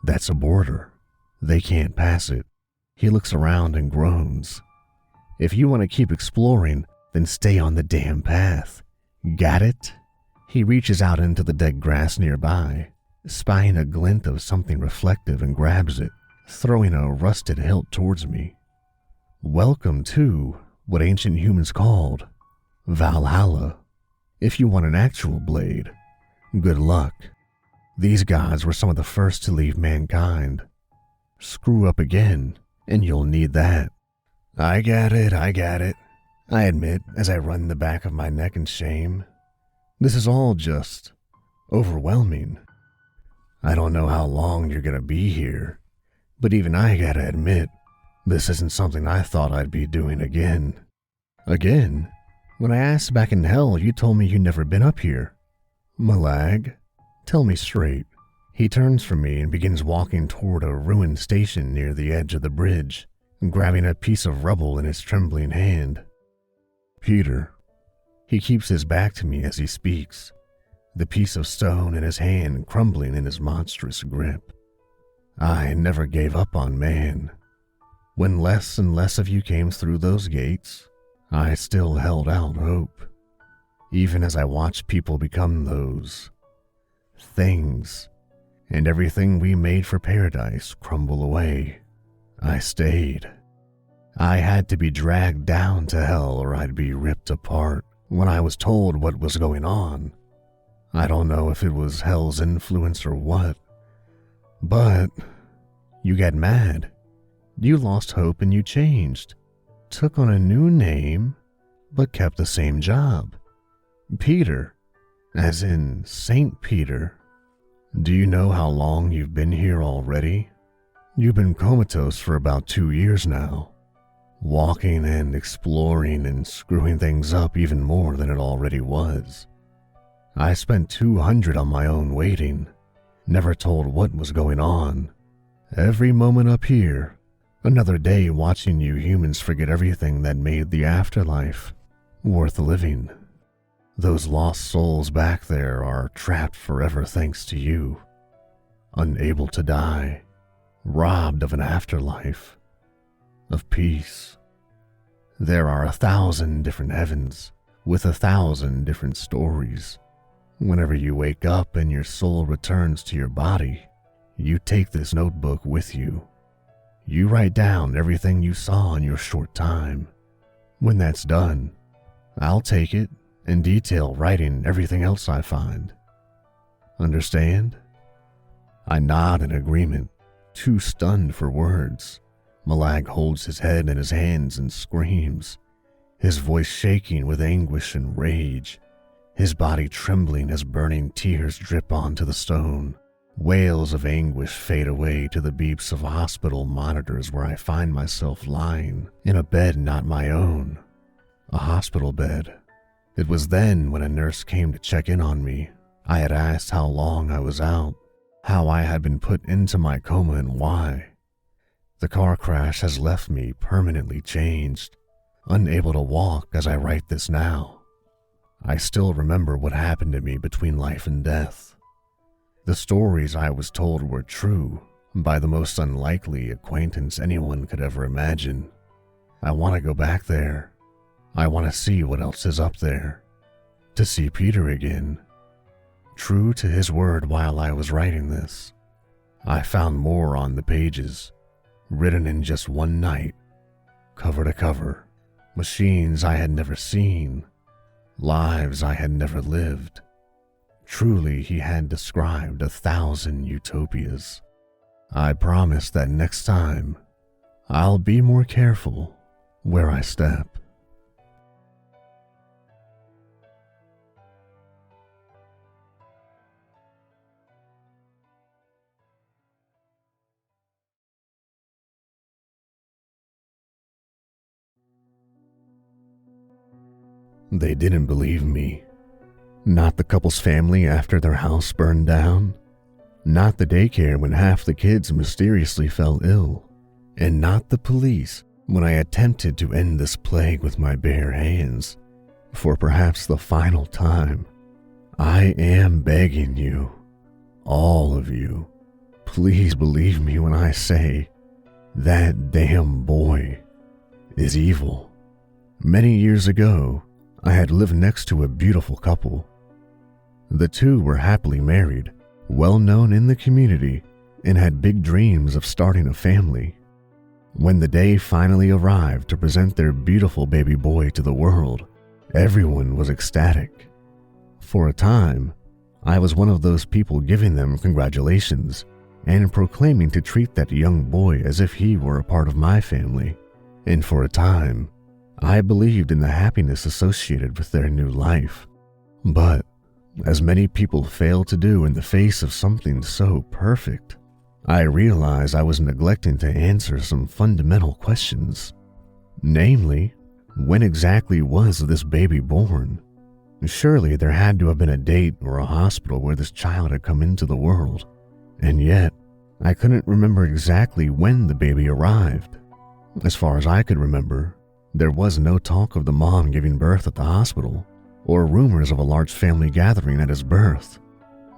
That's a border. They can't pass it. He looks around and groans. If you want to keep exploring, then stay on the damn path. Got it? He reaches out into the dead grass nearby, spying a glint of something reflective, and grabs it, throwing a rusted hilt towards me. Welcome to what ancient humans called Valhalla. If you want an actual blade, good luck. These gods were some of the first to leave mankind. Screw up again, and you'll need that. I get it, I admit as I run the back of my neck in shame. This is all just overwhelming. I don't know how long you're gonna be here, but even I gotta admit, this isn't something I thought I'd be doing again. Again? When I asked back in hell, you told me you'd never been up here. Malag, tell me straight. He turns from me and begins walking toward a ruined station near the edge of the bridge, grabbing a piece of rubble in his trembling hand. Peter. He keeps his back to me as he speaks, the piece of stone in his hand crumbling in his monstrous grip. I never gave up on man. When less and less of you came through those gates, I still held out hope. Even as I watched people become those things, and everything we made for paradise crumble away, I stayed. I had to be dragged down to hell or I'd be ripped apart when I was told what was going on. I don't know if it was hell's influence or what, but you got mad. You lost hope and you changed, took on a new name, but kept the same job. Peter, as in Saint Peter. Do you know how long you've been here already? You've been comatose for about 2 years now, walking and exploring and screwing things up even more than it already was. I spent 200 on my own waiting, never told what was going on. Every moment up here, another day watching you humans forget everything that made the afterlife worth living. Those lost souls back there are trapped forever thanks to you, unable to die, robbed of an afterlife, of peace. There are 1,000 different heavens with 1,000 different stories. Whenever you wake up and your soul returns to your body, you take this notebook with you. You write down everything you saw in your short time. When that's done, I'll take it and detail writing everything else I find. Understand? I nod in agreement, too stunned for words. Malag holds his head in his hands and screams, his voice shaking with anguish and rage, his body trembling as burning tears drip onto the stone. Wails of anguish fade away to the beeps of hospital monitors where I find myself lying in a bed not my own, a hospital bed. It was then when a nurse came to check in on me. I had asked how long I was out, how I had been put into my coma and why. The car crash has left me permanently changed, unable to walk as I write this now. I still remember what happened to me between life and death. The stories I was told were true by the most unlikely acquaintance anyone could ever imagine. I want to go back there. I want to see what else is up there. To see Peter again. True to his word while I was writing this, I found more on the pages, written in just one night, cover to cover. Machines I had never seen, lives I had never lived. Truly, he had described 1,000 utopias. I promise that next time, I'll be more careful where I step. They didn't believe me. Not the couple's family after their house burned down. Not the daycare when half the kids mysteriously fell ill. And not the police when I attempted to end this plague with my bare hands. For perhaps the final time, I am begging you, all of you, please believe me when I say that damn boy is evil. Many years ago, I had lived next to a beautiful couple. The two were happily married, well known in the community, and had big dreams of starting a family. When the day finally arrived to present their beautiful baby boy to the world, everyone was ecstatic. For a time, I was one of those people giving them congratulations and proclaiming to treat that young boy as if he were a part of my family. And for a time, I believed in the happiness associated with their new life. But, as many people fail to do in the face of something so perfect, I realized I was neglecting to answer some fundamental questions. Namely, when exactly was this baby born? Surely there had to have been a date or a hospital where this child had come into the world. And yet, I couldn't remember exactly when the baby arrived. As far as I could remember, there was no talk of the mom giving birth at the hospital, or rumors of a large family gathering at his birth.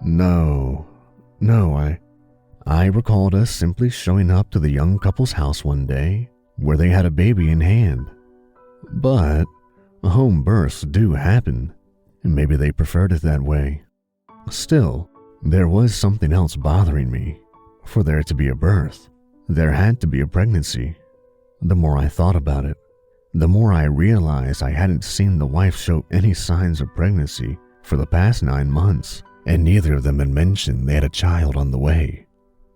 No, I recalled us simply showing up to the young couple's house one day where they had a baby in hand. But home births do happen, and maybe they preferred it that way. Still, there was something else bothering me. For there to be a birth, there had to be a pregnancy. The more I thought about it, the more I realized I hadn't seen the wife show any signs of pregnancy for the past 9 months, and neither of them had mentioned they had a child on the way.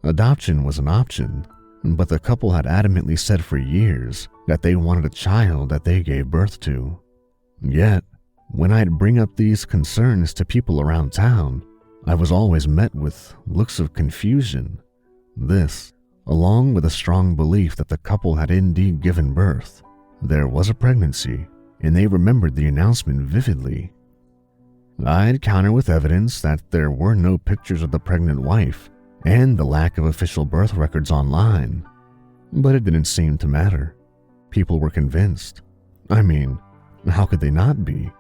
Adoption was an option, but the couple had adamantly said for years that they wanted a child that they gave birth to. Yet, when I'd bring up these concerns to people around town, I was always met with looks of confusion. This, along with a strong belief that the couple had indeed given birth, there was a pregnancy, and they remembered the announcement vividly. I'd counter with evidence that there were no pictures of the pregnant wife and the lack of official birth records online, but it didn't seem to matter. People were convinced. I mean, how could they not be?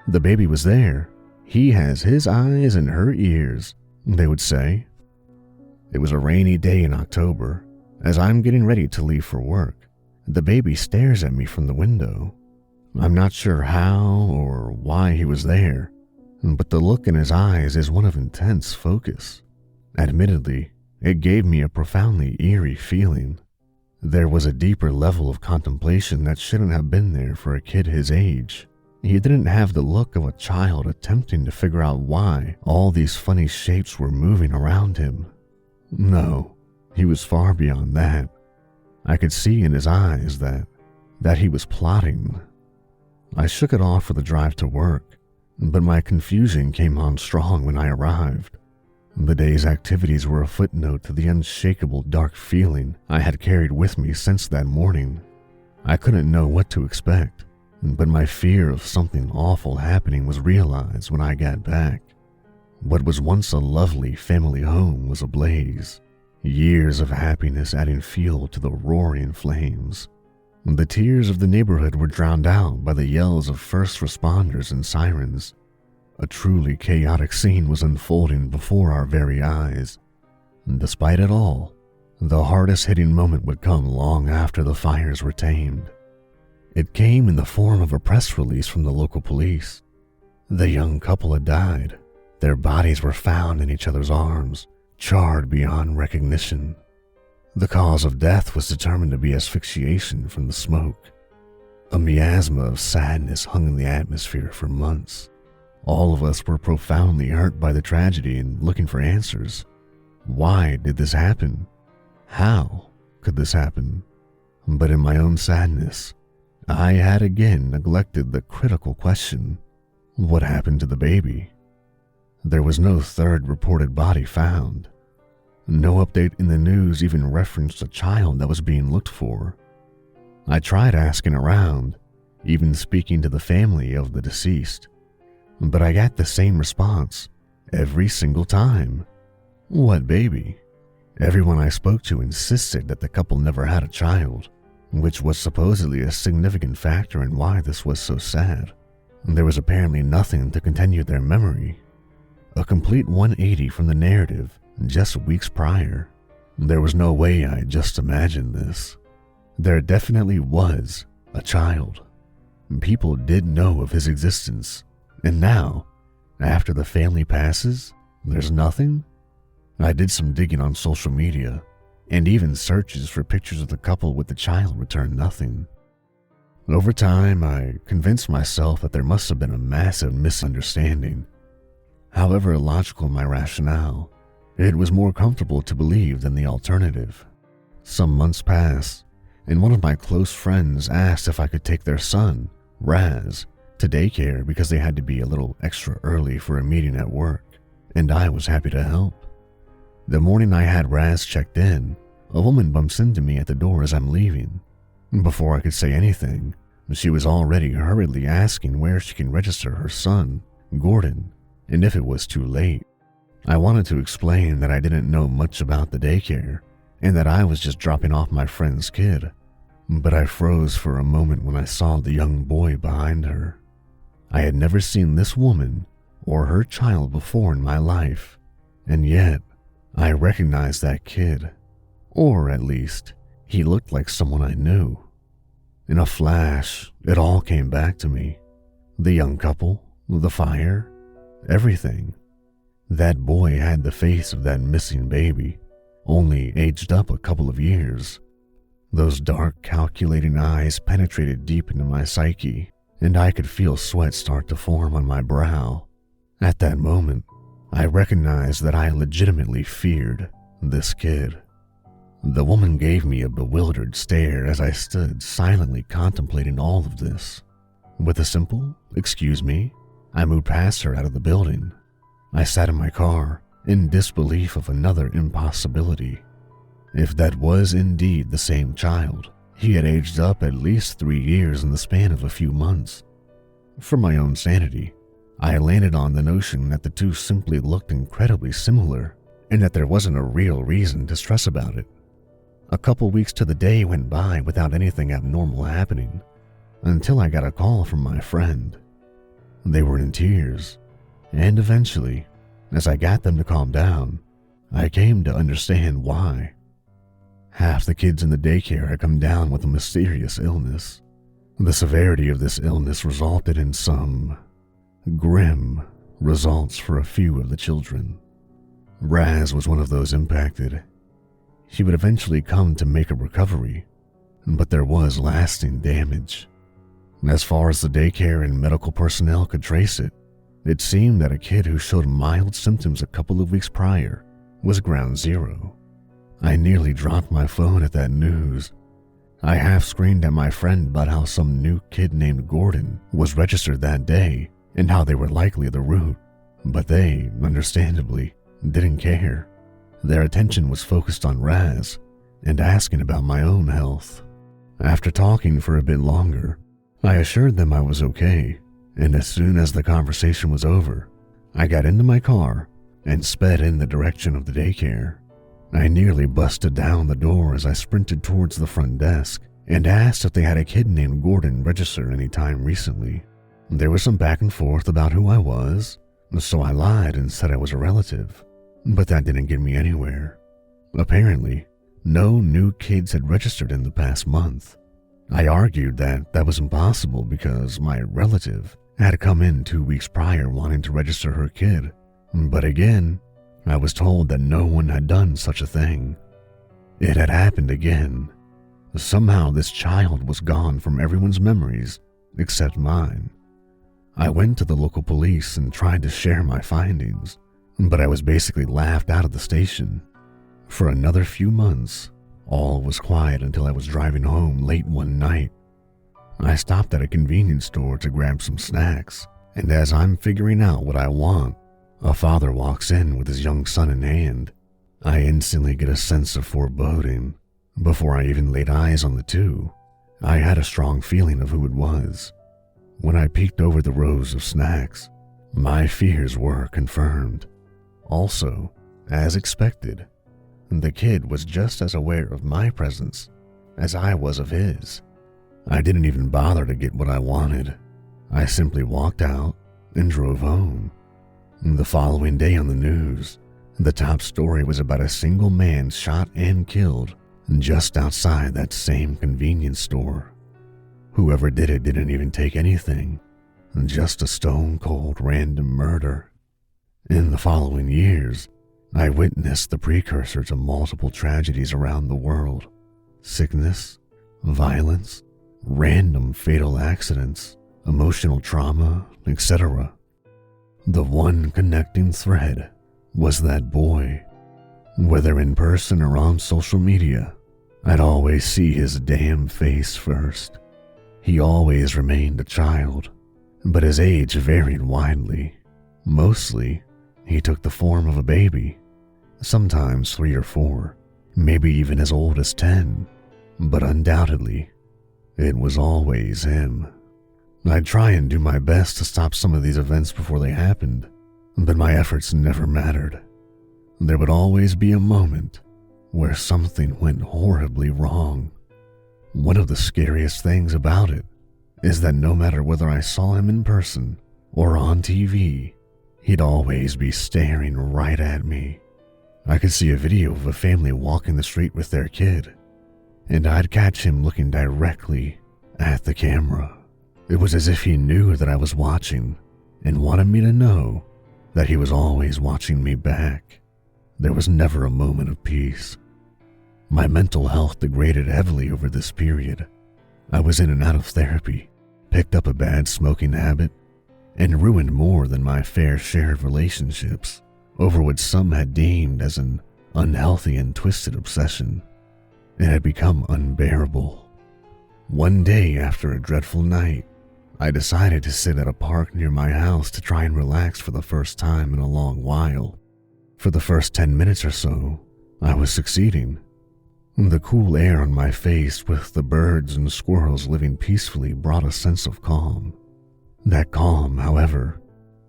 The baby was there. He has his eyes and her ears, they would say. It was a rainy day in October. As I'm getting ready to leave for work, the baby stares at me from the window. I'm not sure how or why he was there, but the look in his eyes is one of intense focus. Admittedly, it gave me a profoundly eerie feeling. There was a deeper level of contemplation that shouldn't have been there for a kid his age. He didn't have the look of a child attempting to figure out why all these funny shapes were moving around him. No, he was far beyond that. I could see in his eyes that he was plotting. I shook it off for the drive to work, but my confusion came on strong when I arrived. The day's activities were a footnote to the unshakable dark feeling I had carried with me since that morning. I couldn't know what to expect, but my fear of something awful happening was realized when I got back. What was once a lovely family home was ablaze, years of happiness adding fuel to the roaring flames. The tears of the neighborhood were drowned out by the yells of first responders and sirens. A truly chaotic scene was unfolding before our very eyes. Despite it all, the hardest hitting moment would come long after the fires were tamed. It came in the form of a press release from the local police. The young couple had died. Their bodies were found in each other's arms, charred beyond recognition. The cause of death was determined to be asphyxiation from the smoke. A miasma of sadness hung in the atmosphere for months. All of us were profoundly hurt by the tragedy and looking for answers. Why did this happen? How could this happen? But in my own sadness, I had again neglected the critical question: what happened to the baby? There was no third reported body found. No update in the news even referenced a child that was being looked for. I tried asking around, even speaking to the family of the deceased, but I got the same response every single time. What baby? Everyone I spoke to insisted that the couple never had a child, which was supposedly a significant factor in why this was so sad. There was apparently nothing to continue their memory. A complete 180 from the narrative just weeks prior. There was no way I just imagined this. There definitely was a child. People did know of his existence. And now, after the family passes, there's nothing? I did some digging on social media, and even searches for pictures of the couple with the child returned nothing. Over time, I convinced myself that there must have been a massive misunderstanding. However illogical my rationale, it was more comfortable to believe than the alternative. Some months passed, and one of my close friends asked if I could take their son, Raz, to daycare because they had to be a little extra early for a meeting at work, and I was happy to help. The morning I had Raz checked in, a woman bumps into me at the door as I'm leaving. Before I could say anything, she was already hurriedly asking where she can register her son, Gordon, and if it was too late. I wanted to explain that I didn't know much about the daycare and that I was just dropping off my friend's kid, but I froze for a moment when I saw the young boy behind her. I had never seen this woman or her child before in my life, and yet I recognized that kid, or at least he looked like someone I knew. In a flash, it all came back to me. The young couple, the fire, everything. That boy had the face of that missing baby, only aged up a couple of years. Those dark, calculating eyes penetrated deep into my psyche, and I could feel sweat start to form on my brow. At that moment, I recognized that I legitimately feared this kid. The woman gave me a bewildered stare as I stood silently contemplating all of this. With a simple, "Excuse me," I moved past her out of the building. I sat in my car, in disbelief of another impossibility. If that was indeed the same child, he had aged up at least 3 years in the span of a few months. For my own sanity, I landed on the notion that the two simply looked incredibly similar, and that there wasn't a real reason to stress about it. A couple weeks to the day went by without anything abnormal happening, until I got a call from my friend. They were in tears, and eventually, as I got them to calm down, I came to understand why. Half the kids in the daycare had come down with a mysterious illness. The severity of this illness resulted in some grim results for a few of the children. Raz was one of those impacted. He would eventually come to make a recovery, but there was lasting damage. As far as the daycare and medical personnel could trace it, it seemed that a kid who showed mild symptoms a couple of weeks prior was ground zero. I nearly dropped my phone at that news. I half screamed at my friend about how some new kid named Gordon was registered that day and how they were likely the root, but they, understandably, didn't care. Their attention was focused on Raz and asking about my own health. After talking for a bit longer, I assured them I was okay, and as soon as the conversation was over, I got into my car and sped in the direction of the daycare. I nearly busted down the door as I sprinted towards the front desk and asked if they had a kid named Gordon register any time recently. There was some back and forth about who I was, so I lied and said I was a relative, but that didn't get me anywhere. Apparently, no new kids had registered in the past month. I argued that that was impossible because my relative had come in 2 weeks prior wanting to register her kid, but again, I was told that no one had done such a thing. It had happened again. Somehow this child was gone from everyone's memories except mine. I went to the local police and tried to share my findings, but I was basically laughed out of the station. For another few months, all was quiet until I was driving home late one night. I stopped at a convenience store to grab some snacks, and as I'm figuring out what I want, a father walks in with his young son in hand. I instantly get a sense of foreboding. Before I even laid eyes on the two, I had a strong feeling of who it was. When I peeked over the rows of snacks, my fears were confirmed. Also, as expected, the kid was just as aware of my presence as I was of his. I didn't even bother to get what I wanted. I simply walked out and drove home. The following day on the news, the top story was about a single man shot and killed just outside that same convenience store. Whoever did it didn't even take anything, just a stone-cold random murder. In the following years, I witnessed the precursor to multiple tragedies around the world: sickness, violence, random fatal accidents, emotional trauma, etc. The one connecting thread was that boy. Whether in person or on social media, I'd always see his damn face first. He always remained a child, but his age varied widely. Mostly, he took the form of a baby, sometimes 3 or 4, maybe even as old as 10, but undoubtedly, it was always him. I'd try and do my best to stop some of these events before they happened, but my efforts never mattered. There would always be a moment where something went horribly wrong. One of the scariest things about it is that no matter whether I saw him in person or on TV, he'd always be staring right at me. I could see a video of a family walking the street with their kid, and I'd catch him looking directly at the camera. It was as if he knew that I was watching and wanted me to know that he was always watching me back. There was never a moment of peace. My mental health degraded heavily over this period. I was in and out of therapy, picked up a bad smoking habit, and ruined more than my fair share of relationships over what some had deemed as an unhealthy and twisted obsession. It had become unbearable. One day after a dreadful night, I decided to sit at a park near my house to try and relax for the first time in a long while. For the first 10 minutes or so, I was succeeding. The cool air on my face with the birds and squirrels living peacefully brought a sense of calm. That calm, however,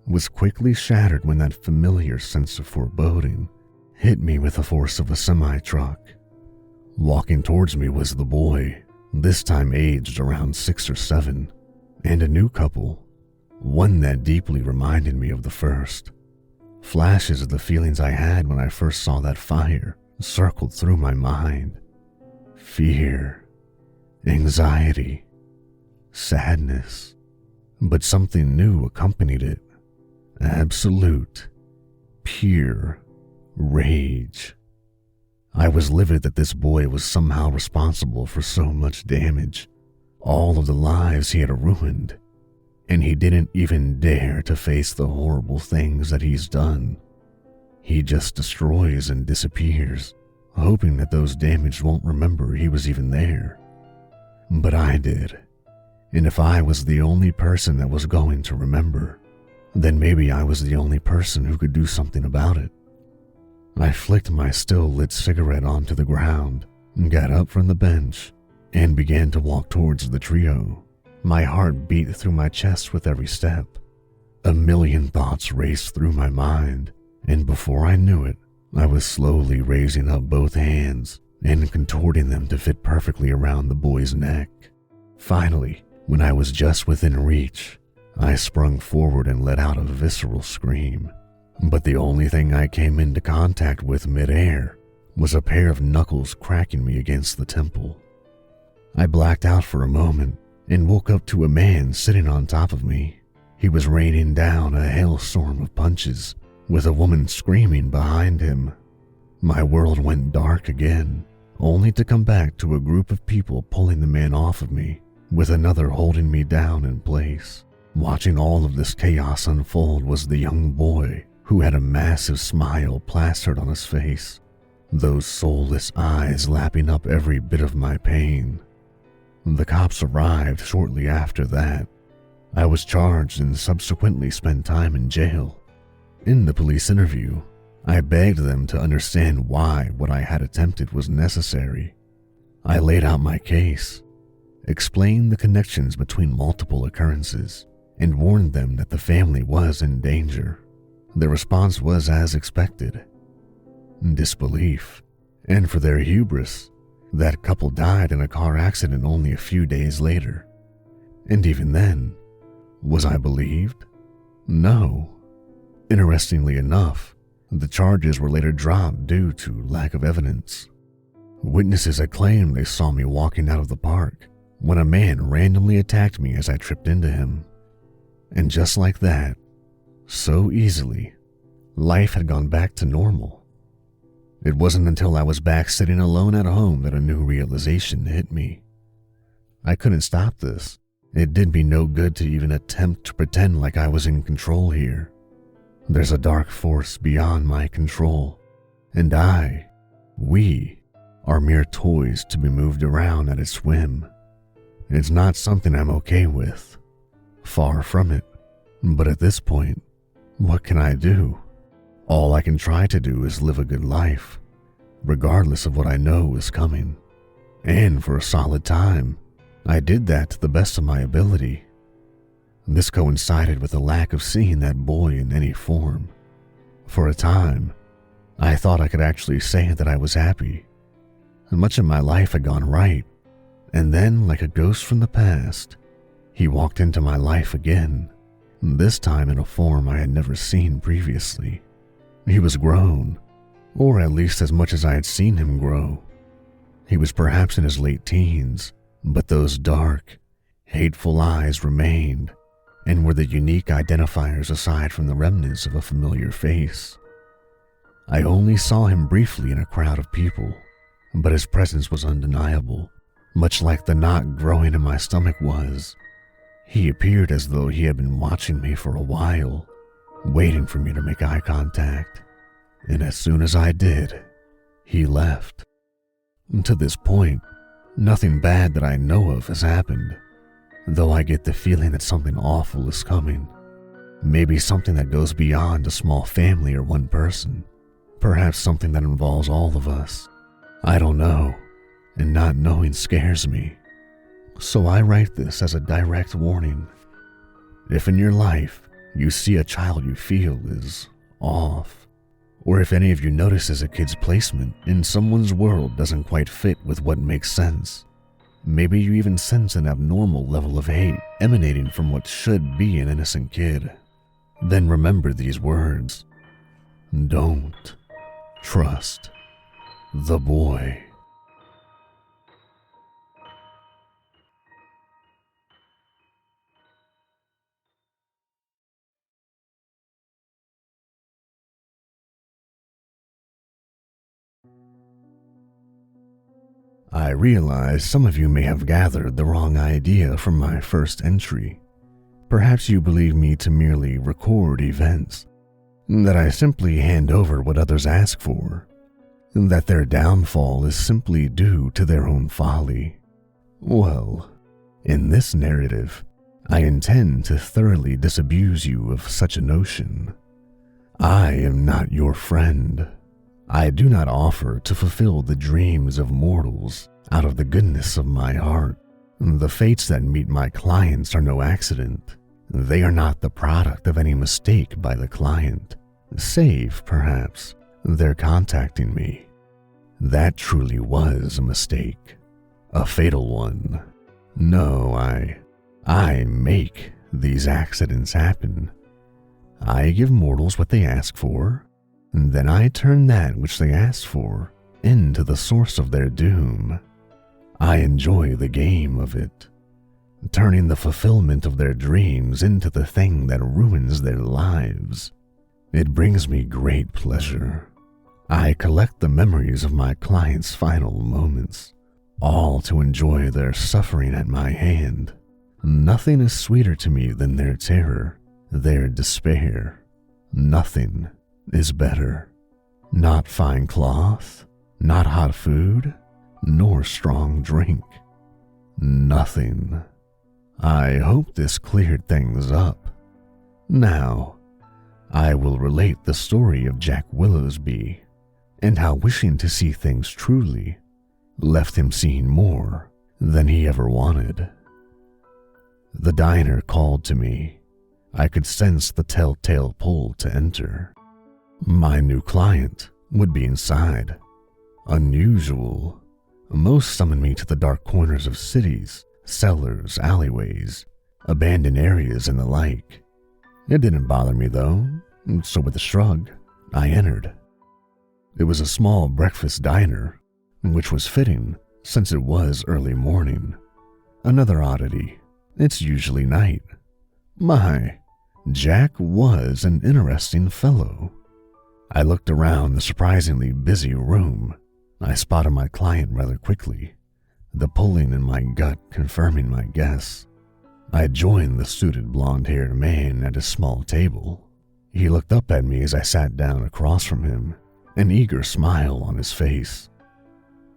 was quickly shattered when that familiar sense of foreboding hit me with the force of a semi-truck. Walking towards me was the boy, this time aged around 6 or 7, and a new couple, one that deeply reminded me of the first. Flashes of the feelings I had when I first saw that fire circled through my mind. Fear, anxiety, sadness, but something new accompanied it. Absolute, pure rage. I was livid that this boy was somehow responsible for so much damage, all of the lives he had ruined, and he didn't even dare to face the horrible things that he's done. He just destroys and disappears, hoping that those damaged won't remember he was even there. But I did, and if I was the only person that was going to remember, then maybe I was the only person who could do something about it. I flicked my still-lit cigarette onto the ground, got up from the bench, and began to walk towards the trio. My heart beat through my chest with every step. A million thoughts raced through my mind, and before I knew it, I was slowly raising up both hands and contorting them to fit perfectly around the boy's neck. Finally, when I was just within reach, I sprung forward and let out a visceral scream. But the only thing I came into contact with midair was a pair of knuckles cracking me against the temple. I blacked out for a moment and woke up to a man sitting on top of me. He was raining down a hailstorm of punches, with a woman screaming behind him. My world went dark again, only to come back to a group of people pulling the man off of me, with another holding me down in place. Watching all of this chaos unfold was the young boy who had a massive smile plastered on his face, those soulless eyes lapping up every bit of my pain. The cops arrived shortly after that. I was charged and subsequently spent time in jail. In the police interview, I begged them to understand why what I had attempted was necessary. I laid out my case, explained the connections between multiple occurrences, and warned them that the family was in danger. The response was as expected: disbelief, and for their hubris, that couple died in a car accident only a few days later. And even then, was I believed? No. Interestingly enough, the charges were later dropped due to lack of evidence. Witnesses had claimed they saw me walking out of the park when a man randomly attacked me as I tripped into him. And just like that, so easily, life had gone back to normal. It wasn't until I was back sitting alone at home that a new realization hit me. I couldn't stop this. It did me no good to even attempt to pretend like I was in control here. There's a dark force beyond my control, and we, are mere toys to be moved around at its whim. It's not something I'm okay with. Far from it. But at this point, what can I do? All I can try to do is live a good life, regardless of what I know is coming. And for a solid time, I did that to the best of my ability. This coincided with the lack of seeing that boy in any form. For a time, I thought I could actually say that I was happy. Much of my life had gone right, and then, like a ghost from the past, he walked into my life again, this time in a form I had never seen previously. He was grown, or at least as much as I had seen him grow. He was perhaps in his late teens, but those dark, hateful eyes remained and were the unique identifiers aside from the remnants of a familiar face. I only saw him briefly in a crowd of people, but his presence was undeniable, much like the knot growing in my stomach was. He appeared as though he had been watching me for a while, waiting for me to make eye contact, and as soon as I did, he left. To this point, nothing bad that I know of has happened, though I get the feeling that something awful is coming. Maybe something that goes beyond a small family or one person. Perhaps something that involves all of us. I don't know, and not knowing scares me. So I write this as a direct warning. If in your life you see a child you feel is off, or if any of you notices a kid's placement in someone's world doesn't quite fit with what makes sense, maybe you even sense an abnormal level of hate emanating from what should be an innocent kid, then remember these words. Don't trust the boy. I realize some of you may have gathered the wrong idea from my first entry. Perhaps you believe me to merely record events, that I simply hand over what others ask for, that their downfall is simply due to their own folly. Well, in this narrative, I intend to thoroughly disabuse you of such a notion. I am not your friend. I do not offer to fulfill the dreams of mortals out of the goodness of my heart. The fates that meet my clients are no accident. They are not the product of any mistake by the client, save, perhaps, their contacting me. That truly was a mistake, a fatal one. No, I make these accidents happen. I give mortals what they ask for, and then I turn that which they asked for into the source of their doom. I enjoy the game of it, turning the fulfillment of their dreams into the thing that ruins their lives. It brings me great pleasure. I collect the memories of my clients' final moments, all to enjoy their suffering at my hand. Nothing is sweeter to me than their terror, their despair. Nothing is better. Not fine cloth, not hot food, nor strong drink. Nothing. I hope this cleared things up. Now, I will relate the story of Jack Willowsby and how wishing to see things truly left him seeing more than he ever wanted. The diner called to me. I could sense the telltale pull to enter. My new client would be inside. Unusual. Most summon me to the dark corners of cities, cellars, alleyways, abandoned areas, and the like. It didn't bother me though. So with a shrug, I entered. It was a small breakfast diner, which was fitting since it was early morning. Another oddity, it's usually night. My, Jack was an interesting fellow. I looked around the surprisingly busy room. I spotted my client rather quickly, the pulling in my gut confirming my guess. I joined the suited blonde-haired man at a small table. He looked up at me as I sat down across from him, an eager smile on his face.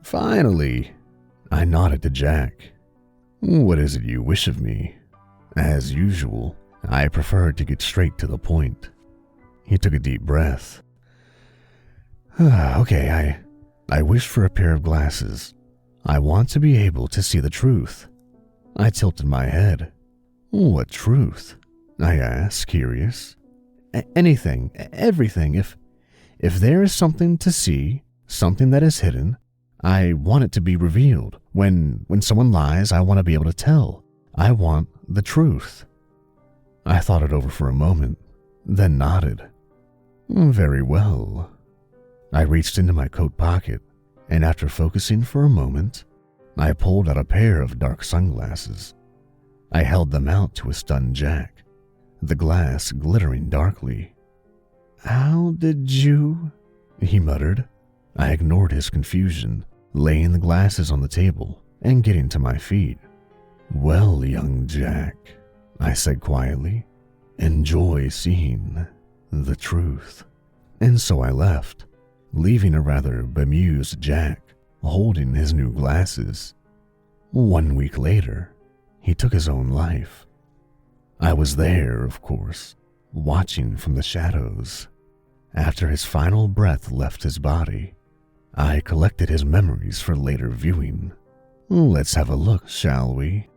"Finally," I nodded to Jack. "What is it you wish of me?" As usual, I preferred to get straight to the point. He took a deep breath. Okay, I wish for a pair of glasses. I want to be able to see the truth." I tilted my head. "What truth?" I asked, curious. Anything, everything. If there is something to see, something that is hidden, I want it to be revealed. When someone lies, I want to be able to tell. I want the truth." I thought it over for a moment, then nodded. "Very well." I reached into my coat pocket, and after focusing for a moment, I pulled out a pair of dark sunglasses. I held them out to a stunned Jack, the glass glittering darkly. "How did you?" he muttered. I ignored his confusion, laying the glasses on the table and getting to my feet. "Well, young Jack," I said quietly, "enjoy seeing the truth." And so I left, leaving a rather bemused Jack holding his new glasses. 1 week later, he took his own life. I was there, of course, watching from the shadows. After his final breath left his body, I collected his memories for later viewing. Let's have a look, shall we?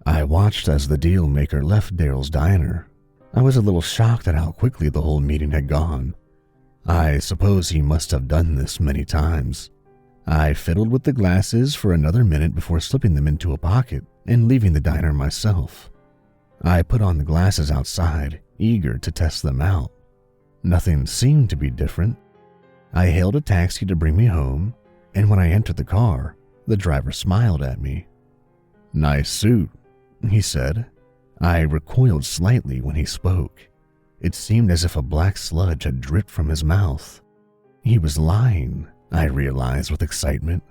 I watched as the Dealmaker left Daryl's diner. I was a little shocked at how quickly the whole meeting had gone. I suppose he must have done this many times. I fiddled with the glasses for another minute before slipping them into a pocket and leaving the diner myself. I put on the glasses outside, eager to test them out. Nothing seemed to be different. I hailed a taxi to bring me home, and when I entered the car, the driver smiled at me. "Nice suit," he said. I recoiled slightly when he spoke. It seemed as if a black sludge had dripped from his mouth. He was lying, I realized with excitement.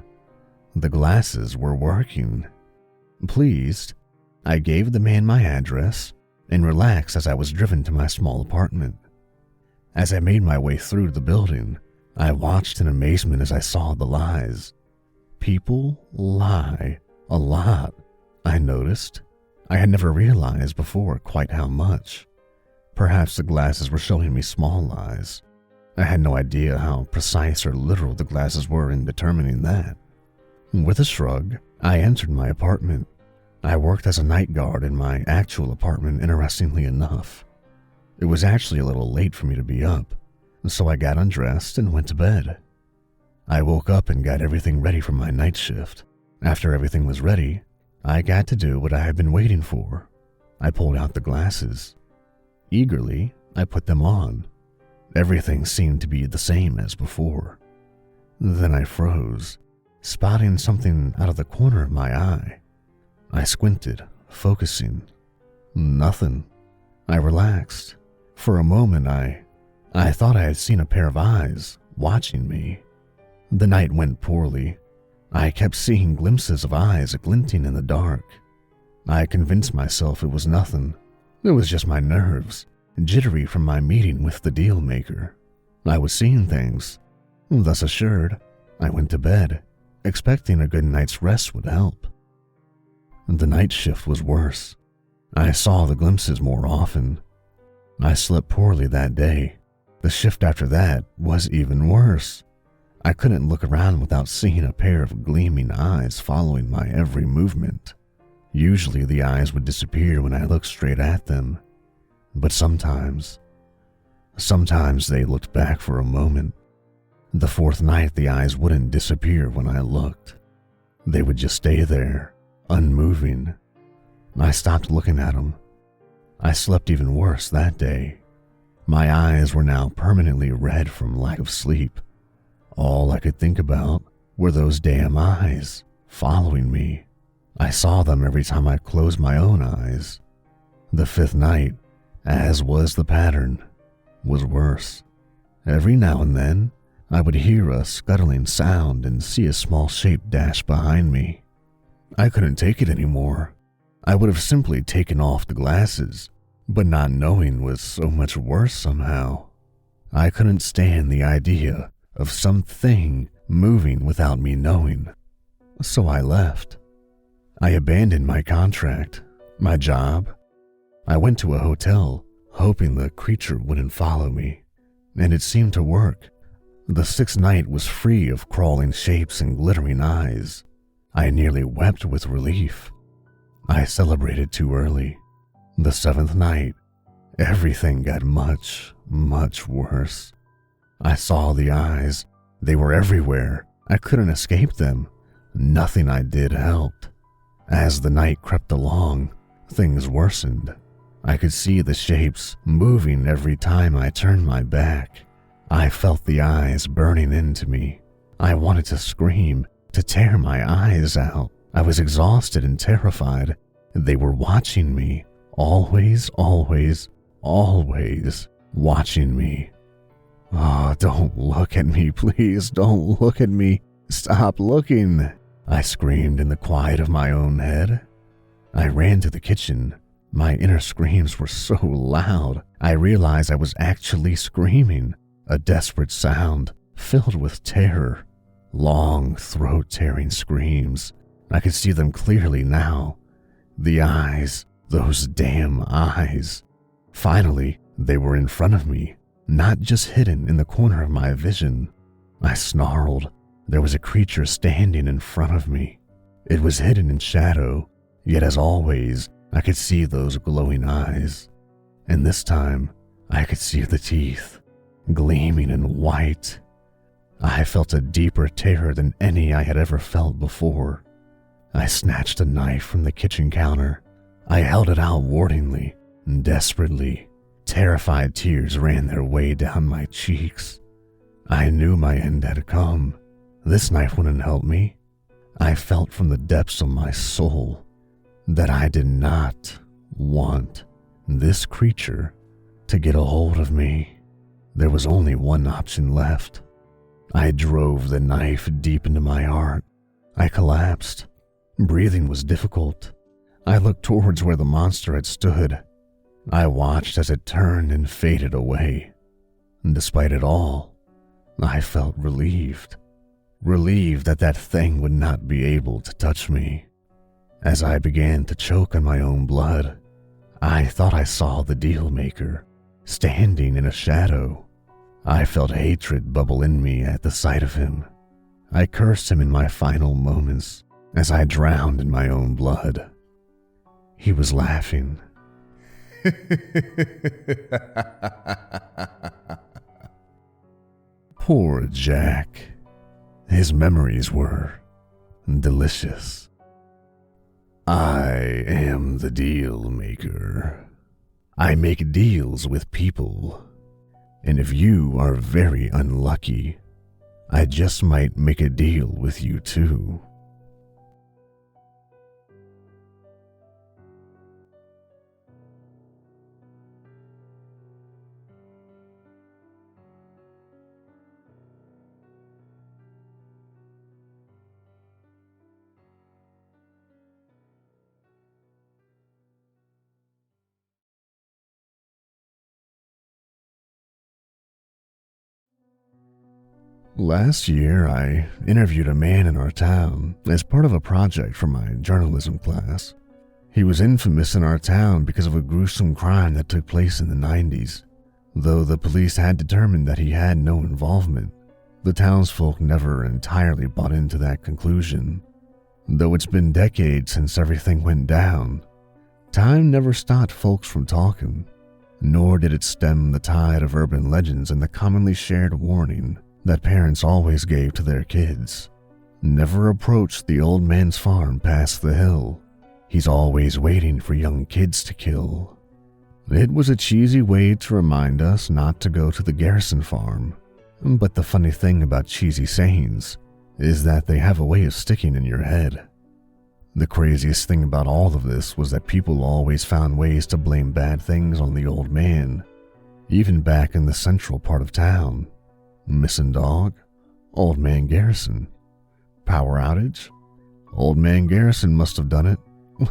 The glasses were working. Pleased, I gave the man my address and relaxed as I was driven to my small apartment. As I made my way through the building, I watched in amazement as I saw the lies. People lie a lot, I noticed. I had never realized before quite how much. Perhaps the glasses were showing me small lies. I had no idea how precise or literal the glasses were in determining that. With a shrug, I entered my apartment. I worked as a night guard in my actual apartment, interestingly enough. It was actually a little late for me to be up, so I got undressed and went to bed. I woke up and got everything ready for my night shift. After everything was ready, I got to do what I had been waiting for. I pulled out the glasses. Eagerly, I put them on. Everything seemed to be the same as before. Then I froze, spotting something out of the corner of my eye. I squinted, focusing. Nothing. I relaxed. For a moment, I thought I had seen a pair of eyes watching me. The night went poorly. I kept seeing glimpses of eyes glinting in the dark. I convinced myself it was nothing. It was just my nerves, jittery from my meeting with the Dealmaker. I was seeing things. Thus assured, I went to bed, expecting a good night's rest would help. The night shift was worse. I saw the glimpses more often. I slept poorly that day. The shift after that was even worse. I couldn't look around without seeing a pair of gleaming eyes following my every movement. Usually the eyes would disappear when I looked straight at them, but sometimes they looked back for a moment. The fourth night the eyes wouldn't disappear when I looked. They would just stay there, unmoving. I stopped looking at them. I slept even worse that day. My eyes were now permanently red from lack of sleep. All I could think about were those damn eyes following me. I saw them every time I closed my own eyes. The fifth night, as was the pattern, was worse. Every now and then, I would hear a scuttling sound and see a small shape dash behind me. I couldn't take it anymore. I would have simply taken off the glasses, but not knowing was so much worse somehow. I couldn't stand the idea of something moving without me knowing, so I left. I abandoned my contract, my job. I went to a hotel, hoping the creature wouldn't follow me, and it seemed to work. The sixth night was free of crawling shapes and glittering eyes. I nearly wept with relief. I celebrated too early. The seventh night, everything got much, much worse. I saw the eyes. They were everywhere. I couldn't escape them. Nothing I did helped. As the night crept along, things worsened. I could see the shapes moving every time I turned my back. I felt the eyes burning into me. I wanted to scream, to tear my eyes out. I was exhausted and terrified. They were watching me. Always, always, always watching me. Oh, don't look at me, please. Don't look at me. Stop looking, I screamed in the quiet of my own head. I ran to the kitchen. My inner screams were so loud, I realized I was actually screaming, a desperate sound filled with terror. Long, throat-tearing screams. I could see them clearly now. The eyes, those damn eyes. Finally, they were in front of me, not just hidden in the corner of my vision. I snarled. There was a creature standing in front of me. It was hidden in shadow, yet as always, I could see those glowing eyes. And this time, I could see the teeth, gleaming in white. I felt a deeper terror than any I had ever felt before. I snatched a knife from the kitchen counter. I held it out warningly, desperately. Terrified tears ran their way down my cheeks. I knew my end had come. This knife wouldn't help me. I felt from the depths of my soul that I did not want this creature to get a hold of me. There was only one option left. I drove the knife deep into my heart. I collapsed. Breathing was difficult. I looked towards where the monster had stood. I watched as it turned and faded away. Despite it all, I felt relieved. Relieved that that thing would not be able to touch me. As I began to choke on my own blood, I thought I saw the Dealmaker standing in a shadow. I felt hatred bubble in me at the sight of him. I cursed him in my final moments as I drowned in my own blood. He was laughing. Poor Jack. His memories were delicious. I am the Dealmaker. I make deals with people. And if you are very unlucky, I just might make a deal with you too. Last year, I interviewed a man in our town as part of a project for my journalism class. He was infamous in our town because of a gruesome crime that took place in the 90s. Though the police had determined that he had no involvement, the townsfolk never entirely bought into that conclusion. Though it's been decades since everything went down, time never stopped folks from talking, nor did it stem the tide of urban legends and the commonly shared warning that parents always gave to their kids. Never approach the old man's farm past the hill. He's always waiting for young kids to kill. It was a cheesy way to remind us not to go to the Garrison farm. But the funny thing about cheesy sayings is that they have a way of sticking in your head. The craziest thing about all of this was that people always found ways to blame bad things on the old man, even back in the central part of town. Missing dog? Old man Garrison. Power outage? Old man Garrison must have done it.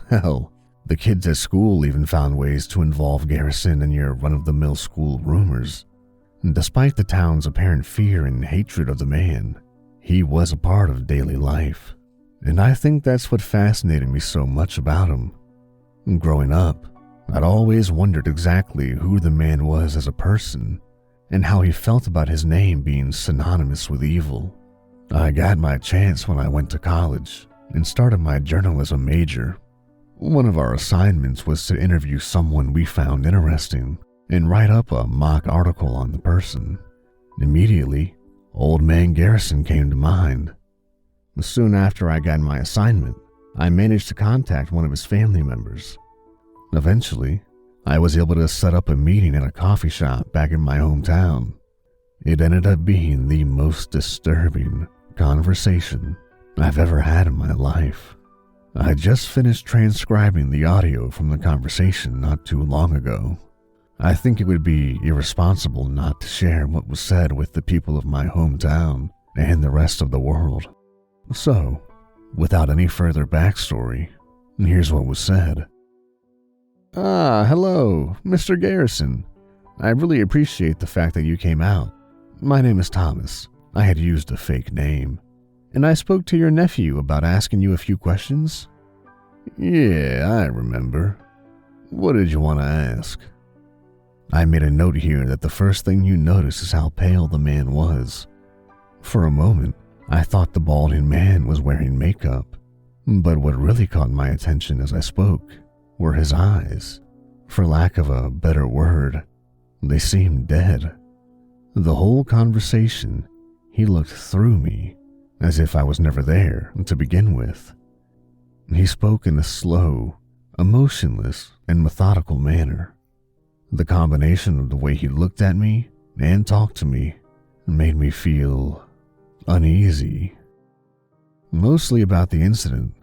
Well, the kids at school even found ways to involve Garrison in your run-of-the-mill school rumors. Despite the town's apparent fear and hatred of the man, he was a part of daily life. And I think that's what fascinated me so much about him. Growing up, I'd always wondered exactly who the man was as a person and how he felt about his name being synonymous with evil. I got my chance when I went to college and started my journalism major. One of our assignments was to interview someone we found interesting and write up a mock article on the person. Immediately, Old Man Garrison came to mind. Soon after I got my assignment, I managed to contact one of his family members. Eventually, I was able to set up a meeting at a coffee shop back in my hometown. It ended up being the most disturbing conversation I've ever had in my life. I just finished transcribing the audio from the conversation not too long ago. I think it would be irresponsible not to share what was said with the people of my hometown and the rest of the world. So, without any further backstory, here's what was said. Hello, Mr. Garrison. I really appreciate the fact that you came out. My name is Thomas. I had used a fake name. And I spoke to your nephew about asking you a few questions. Yeah, I remember. What did you want to ask? I made a note here that the first thing you notice is how pale the man was. For a moment, I thought the balding man was wearing makeup. But what really caught my attention as I spoke were his eyes. For lack of a better word, they seemed dead. The whole conversation, he looked through me, as if I was never there to begin with. He spoke in a slow, emotionless, and methodical manner. The combination of the way he looked at me and talked to me made me feel uneasy. Mostly about the incident.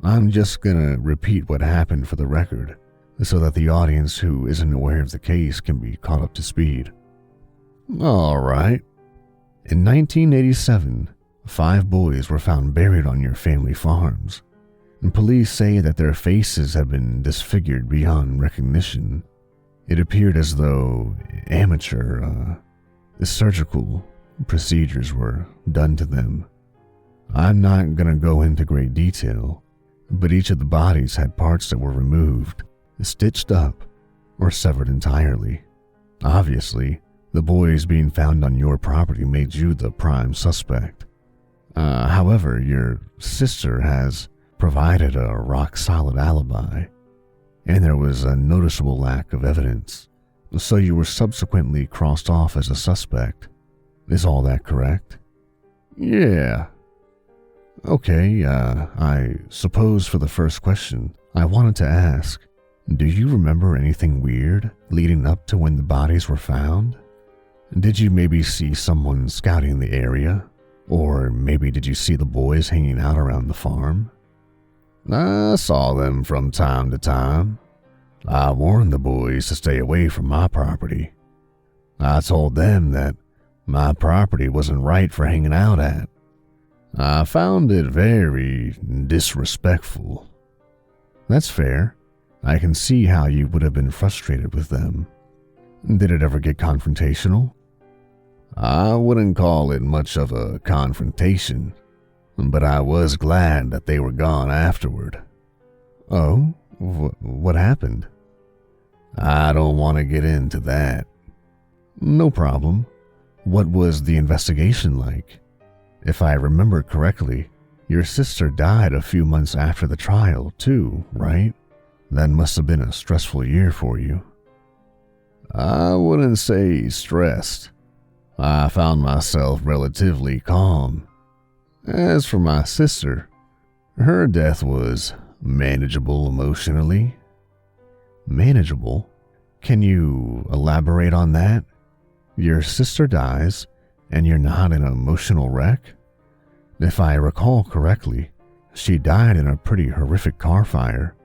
I'm just gonna repeat what happened for the record so that the audience who isn't aware of the case can be caught up to speed. All right. In 1987, 5 boys were found buried on your family farms, and police say that their faces have been disfigured beyond recognition. It appeared as though amateur surgical procedures were done to them. I'm not gonna go into great detail, but each of the bodies had parts that were removed, stitched up, or severed entirely. Obviously, the boys being found on your property made you the prime suspect. However, your sister has provided a rock-solid alibi, and there was a noticeable lack of evidence, so you were subsequently crossed off as a suspect. Is all that correct? Yeah. Okay, I suppose for the first question, I wanted to ask, do you remember anything weird leading up to when the bodies were found? Did you maybe see someone scouting the area? Or maybe did you see the boys hanging out around the farm? I saw them from time to time. I warned the boys to stay away from my property. I told them that my property wasn't right for hanging out at. I found it very disrespectful. That's fair. I can see how you would have been frustrated with them. Did it ever get confrontational? I wouldn't call it much of a confrontation, but I was glad that they were gone afterward. Oh? What happened? I don't want to get into that. No problem. What was the investigation like? If I remember correctly, your sister died a few months after the trial, too, right? That must have been a stressful year for you. I wouldn't say stressed. I found myself relatively calm. As for my sister, her death was manageable emotionally. Manageable? Can you elaborate on that? Your sister dies, and you're not an emotional wreck? If I recall correctly, she died in a pretty horrific car fire.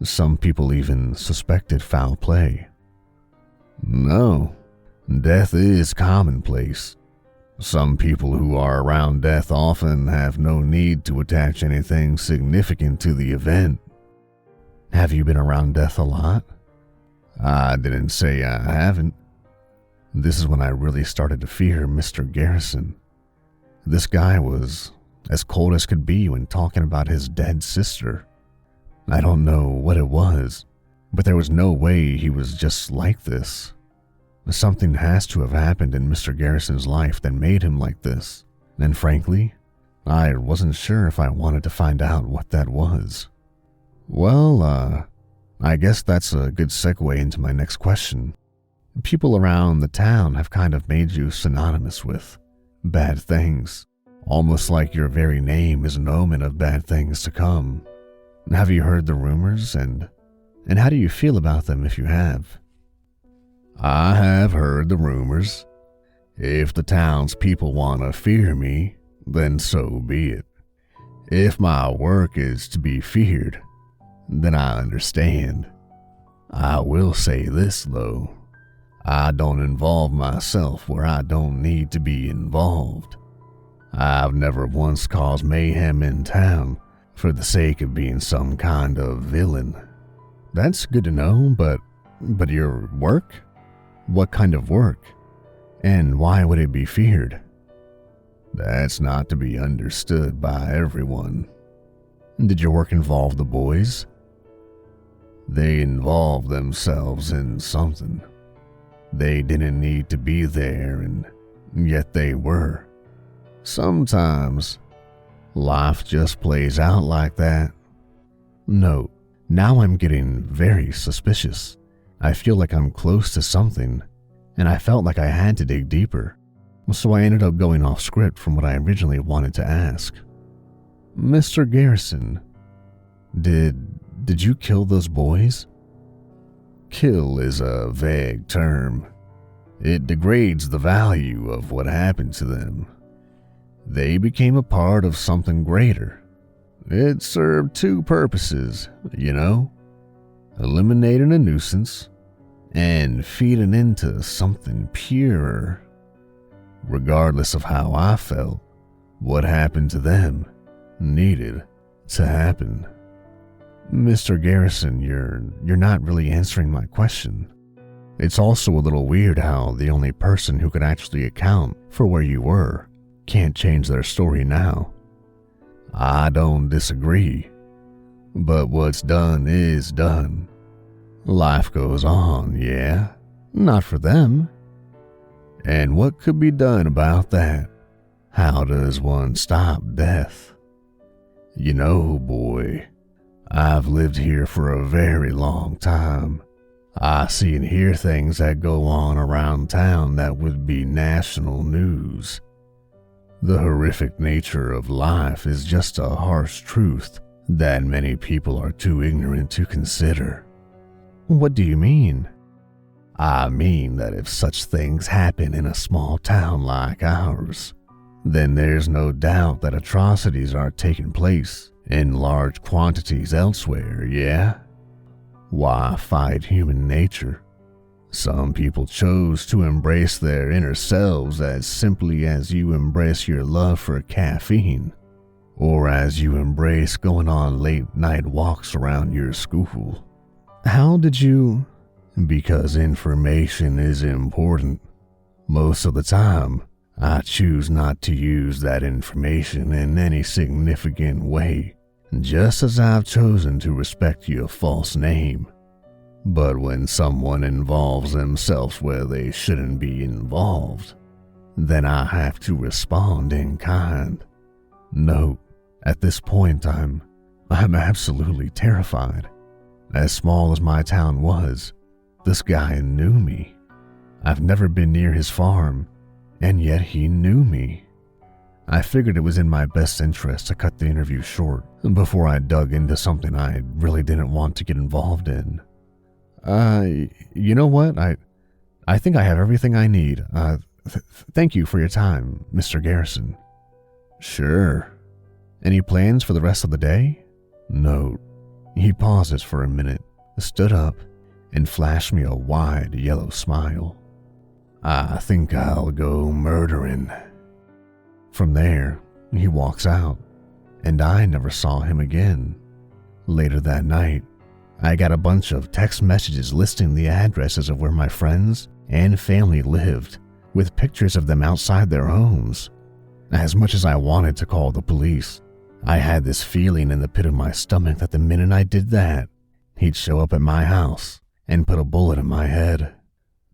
Some people even suspected foul play. No, death is commonplace. Some people who are around death often have no need to attach anything significant to the event. Have you been around death a lot? I didn't say I haven't. This is when I really started to fear Mr. Garrison. This guy was as cold as could be when talking about his dead sister. I don't know what it was, but there was no way he was just like this. Something has to have happened in Mr. Garrison's life that made him like this, and frankly, I wasn't sure if I wanted to find out what that was. Well, I guess that's a good segue into my next question. People around the town have kind of made you synonymous with bad things, almost like your very name is an omen of bad things to come. Have you heard the rumors, and how do you feel about them if you have? I have heard the rumors. If the townspeople want to fear me, then so be it. If my work is to be feared, then I understand. I will say this, though. I don't involve myself where I don't need to be involved. I've never once caused mayhem in town for the sake of being some kind of villain. That's good to know, but your work? What kind of work? And why would it be feared? That's not to be understood by everyone. Did your work involve the boys? They involved themselves in something. They didn't need to be there, and yet they were. Sometimes, life just plays out like that. No, now I'm getting very suspicious. I feel like I'm close to something, and I felt like I had to dig deeper. So I ended up going off script from what I originally wanted to ask. Mr. Garrison, did you kill those boys? Kill is a vague term. It degrades the value of what happened to them. They became a part of something greater. It served two purposes, eliminating a nuisance and feeding into something purer. Regardless of how I felt, what happened to them needed to happen. Mr. Garrison, you're not really answering my question. It's also a little weird how the only person who could actually account for where you were can't change their story now. I don't disagree, but what's done is done. Life goes on, yeah? Not for them. And what could be done about that? How does one stop death? Boy, I've lived here for a very long time. I see and hear things that go on around town that would be national news. The horrific nature of life is just a harsh truth that many people are too ignorant to consider. What do you mean? I mean that if such things happen in a small town like ours, then there's no doubt that atrocities are taking place in large quantities elsewhere, yeah? Why fight human nature? Some people chose to embrace their inner selves as simply as you embrace your love for caffeine, or as you embrace going on late-night walks around your school. How did you? Because information is important. Most of the time, I choose not to use that information in any significant way, just as I've chosen to respect your false name. But when someone involves themselves where they shouldn't be involved, then I have to respond in kind. No, at this point I'm absolutely terrified. As small as my town was, this guy knew me. I've never been near his farm, and yet he knew me. I figured it was in my best interest to cut the interview short before I dug into something I really didn't want to get involved in. Uh, you know what? I think I have everything I need. Thank you for your time, Mr. Garrison. Sure. Any plans for the rest of the day? No. He pauses for a minute, stood up, and flashed me a wide yellow smile. I think I'll go murdering. From there, he walks out, and I never saw him again. Later that night, I got a bunch of text messages listing the addresses of where my friends and family lived, with pictures of them outside their homes. As much as I wanted to call the police, I had this feeling in the pit of my stomach that the minute I did that, he'd show up at my house and put a bullet in my head.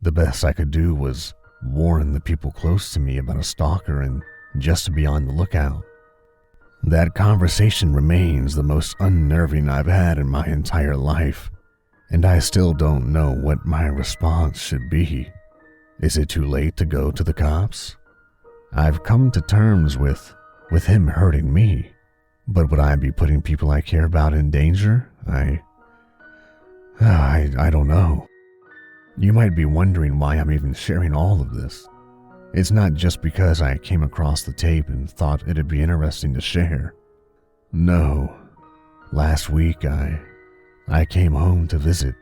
The best I could do was warn the people close to me about a stalker and just to be on the lookout. That conversation remains the most unnerving I've had in my entire life, and I still don't know what my response should be. Is it too late to go to the cops? I've come to terms with him hurting me, but would I be putting people I care about in danger? I don't know. You might be wondering why I'm even sharing all of this. It's not just because I came across the tape and thought it'd be interesting to share. No. Last week, I came home to visit.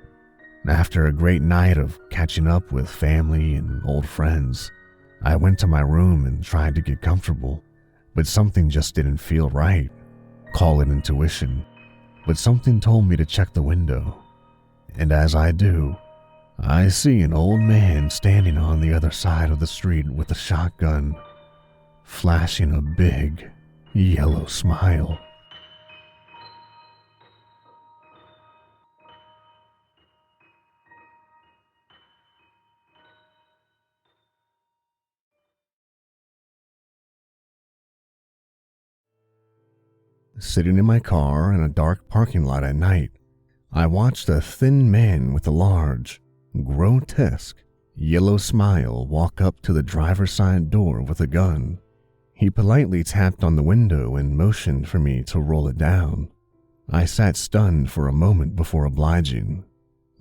After a great night of catching up with family and old friends, I went to my room and tried to get comfortable, but something just didn't feel right. Call it intuition, but something told me to check the window. And as I do, I see an old man standing on the other side of the street with a shotgun, flashing a big, yellow smile. Sitting in my car in a dark parking lot at night, I watched a thin man with a large, grotesque, yellow smile walk up to the driver's side door with a gun. He politely tapped on the window and motioned for me to roll it down. I sat stunned for a moment before obliging.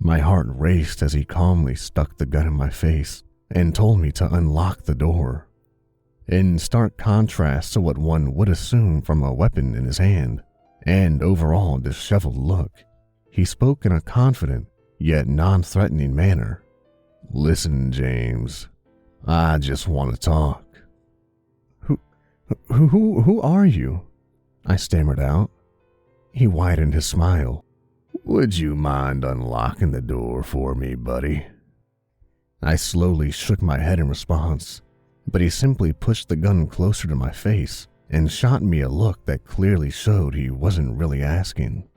My heart raced as he calmly stuck the gun in my face and told me to unlock the door. In stark contrast to what one would assume from a weapon in his hand and overall disheveled look, he spoke in a confident yet non-threatening manner. Listen, James, I just want to talk. Who are you? I stammered out. He widened his smile. Would you mind unlocking the door for me, buddy? I slowly shook my head in response, but he simply pushed the gun closer to my face and shot me a look that clearly showed he wasn't really asking.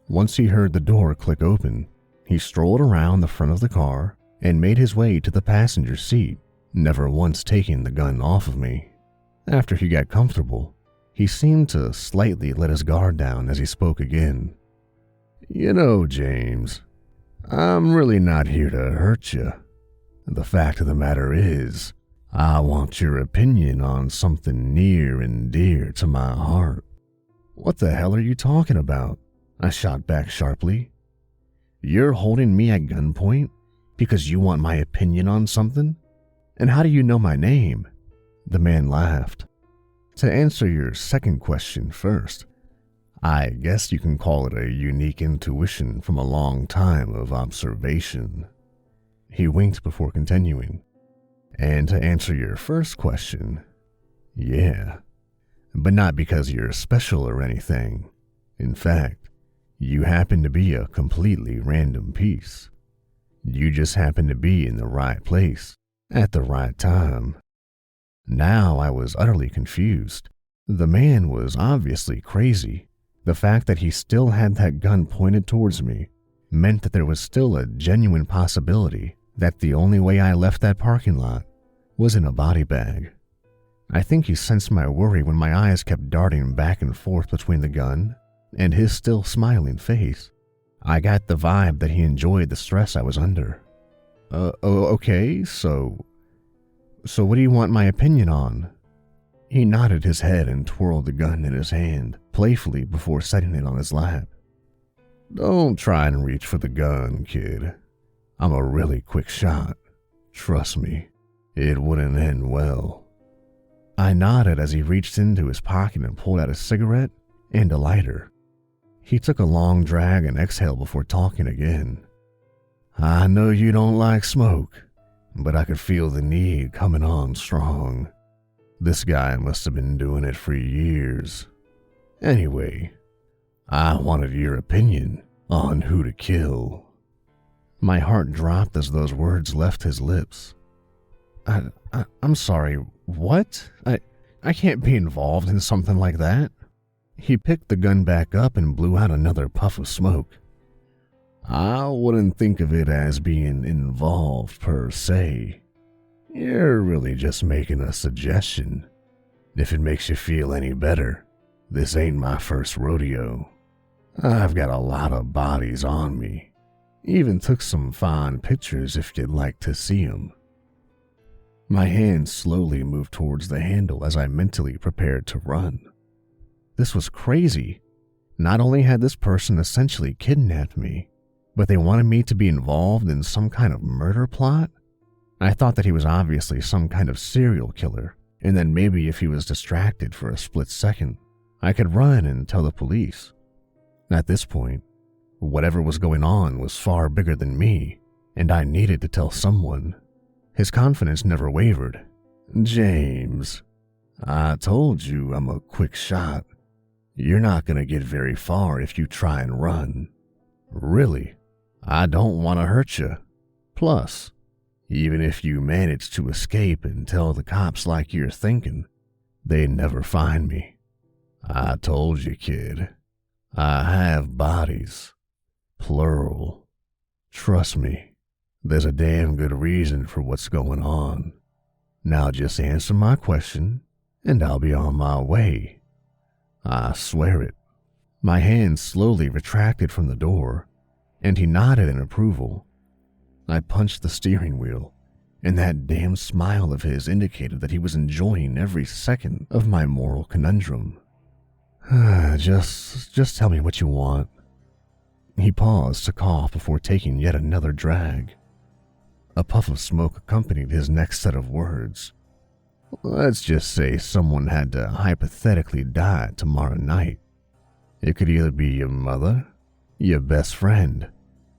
Once he heard the door click open, he strolled around the front of the car and made his way to the passenger seat, never once taking the gun off of me. After he got comfortable, he seemed to slightly let his guard down as he spoke again. You know, James, I'm really not here to hurt you. The fact of the matter is, I want your opinion on something near and dear to my heart. What the hell are you talking about? I shot back sharply. You're holding me at gunpoint because you want my opinion on something? And how do you know my name? The man laughed. To answer your second question first, I guess you can call it a unique intuition from a long time of observation. He winked before continuing. And to answer your first question, yeah, but not because you're special or anything. In fact, you happen to be a completely random piece. You just happen to be in the right place at the right time. Now I was utterly confused. The man was obviously crazy. The fact that he still had that gun pointed towards me meant that there was still a genuine possibility that the only way I left that parking lot was in a body bag. I think he sensed my worry when my eyes kept darting back and forth between the gun and his still smiling face. I got the vibe that he enjoyed the stress I was under. Okay, so what do you want my opinion on? He nodded his head and twirled the gun in his hand playfully before setting it on his lap. Don't try and reach for the gun, kid. I'm a really quick shot. Trust me, it wouldn't end well." I nodded as he reached into his pocket and pulled out a cigarette and a lighter. He took a long drag and exhale before talking again. "I know you don't like smoke, but I could feel the need coming on strong. This guy must have been doing it for years. Anyway, I wanted your opinion on who to kill." My heart dropped as those words left his lips. I'm sorry, what? I can't be involved in something like that." He picked the gun back up and blew out another puff of smoke. "I wouldn't think of it as being involved per se. You're really just making a suggestion. If it makes you feel any better, this ain't my first rodeo. I've got a lot of bodies on me. Even took some fine pictures if you'd like to see 'em." My hand slowly moved towards the handle as I mentally prepared to run. This was crazy. Not only had this person essentially kidnapped me, but they wanted me to be involved in some kind of murder plot? I thought that he was obviously some kind of serial killer, and then maybe if he was distracted for a split second, I could run and tell the police. At this point, whatever was going on was far bigger than me, and I needed to tell someone. His confidence never wavered. "James, I told you I'm a quick shot. You're not going to get very far if you try and run. Really, I don't want to hurt you. Plus, even if you manage to escape and tell the cops like you're thinking, they'd never find me. I told you, kid. I have bodies. Plural. Trust me, there's a damn good reason for what's going on. Now just answer my question, and I'll be on my way. I swear it." My hand slowly retracted from the door, and he nodded in approval. I punched the steering wheel, and that damn smile of his indicated that he was enjoying every second of my moral conundrum. Just tell me what you want." He paused to cough before taking yet another drag. A puff of smoke accompanied his next set of words. "Let's just say someone had to hypothetically die tomorrow night. It could either be your mother, your best friend,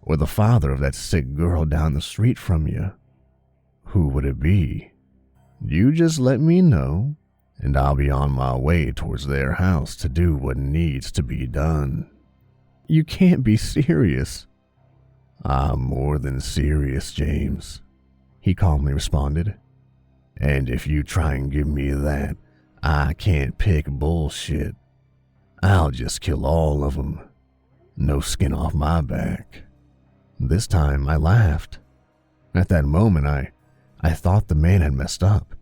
or the father of that sick girl down the street from you. Who would it be? You just let me know, and I'll be on my way towards their house to do what needs to be done." "You can't be serious." "I'm more than serious, James," he calmly responded. "And if you try and give me that I can't pick bullshit, I'll just kill all of them. No skin off my back." This time I laughed. At that moment, I thought the man had messed up.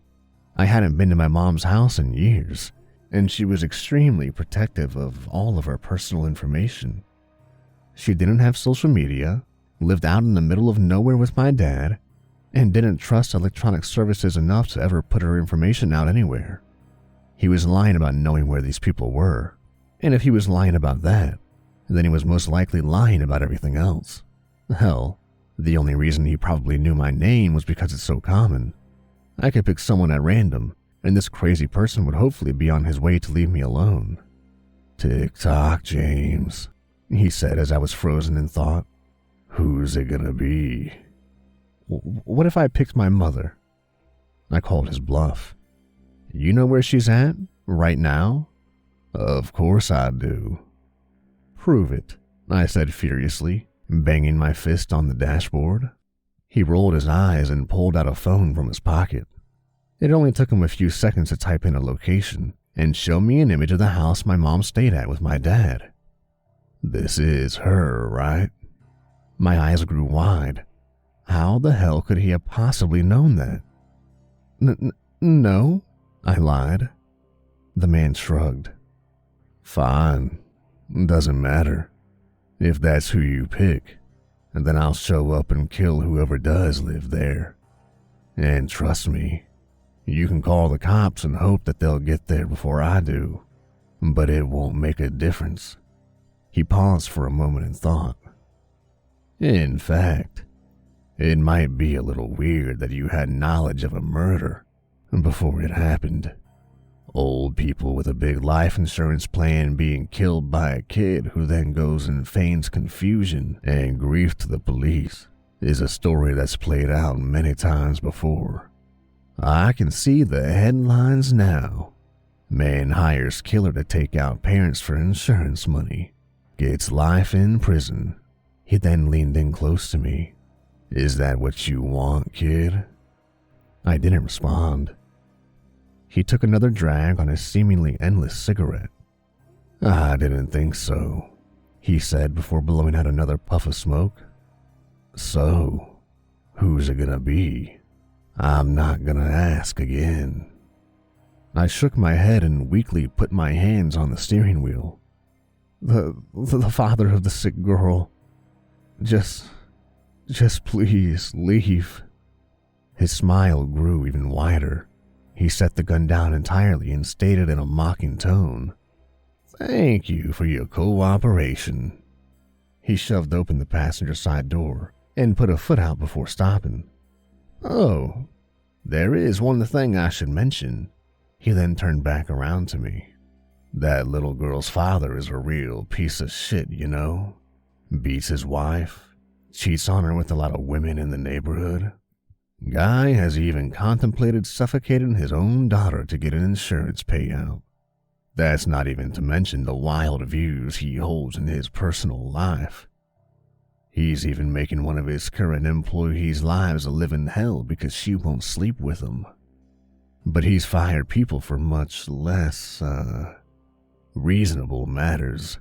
I hadn't been to my mom's house in years, and she was extremely protective of all of her personal information. She didn't have social media, lived out in the middle of nowhere with my dad, and didn't trust electronic services enough to ever put her information out anywhere. He was lying about knowing where these people were, and if he was lying about that, then he was most likely lying about everything else. Hell, the only reason he probably knew my name was because it's so common. I could pick someone at random, and this crazy person would hopefully be on his way to leave me alone. "Tick-tock, James," he said as I was frozen in thought. "Who's it gonna be?" "What if I picked my mother?" I called his bluff. "You know where she's at, right now?" "Of course I do." "Prove it," I said furiously, banging my fist on the dashboard. He rolled his eyes and pulled out a phone from his pocket. It only took him a few seconds to type in a location and show me an image of the house my mom stayed at with my dad. "This is her, right?" My eyes grew wide. How the hell could he have possibly known that? No, I lied. The man shrugged. "Fine, doesn't matter. If that's who you pick, then I'll show up and kill whoever does live there. And trust me, you can call the cops and hope that they'll get there before I do, but it won't make a difference." He paused for a moment in thought. "In fact, It might be a little weird that you had knowledge of a murder before it happened. Old people with a big life insurance plan being killed by a kid who then goes and feigns confusion and grief to the police is a story that's played out many times before. I can see the headlines now. Man hires killer to take out parents for insurance money. Gets life in prison. He then leaned in close to me. Is that what you want, kid? I didn't respond. He took another drag on his seemingly endless cigarette. I didn't think so, he said before blowing out another puff of smoke. So, who's it gonna be? I'm not gonna ask again. I shook my head and weakly put my hands on the steering wheel. The father of the sick girl. Just please leave. His smile grew even wider. He set the gun down entirely and stated in a mocking tone, "Thank you for your cooperation." He shoved open the passenger side door and put a foot out before stopping. "Oh, there is one thing I should mention." He then turned back around to me. "That little girl's father is a real piece of shit, you know? Beats his wife, cheats on her with a lot of women in the neighborhood. Guy has even contemplated suffocating his own daughter to get an insurance payout. That's not even to mention the wild views he holds in his personal life. He's even making one of his current employees' lives a living hell because she won't sleep with him. But he's fired people for much less, reasonable matters,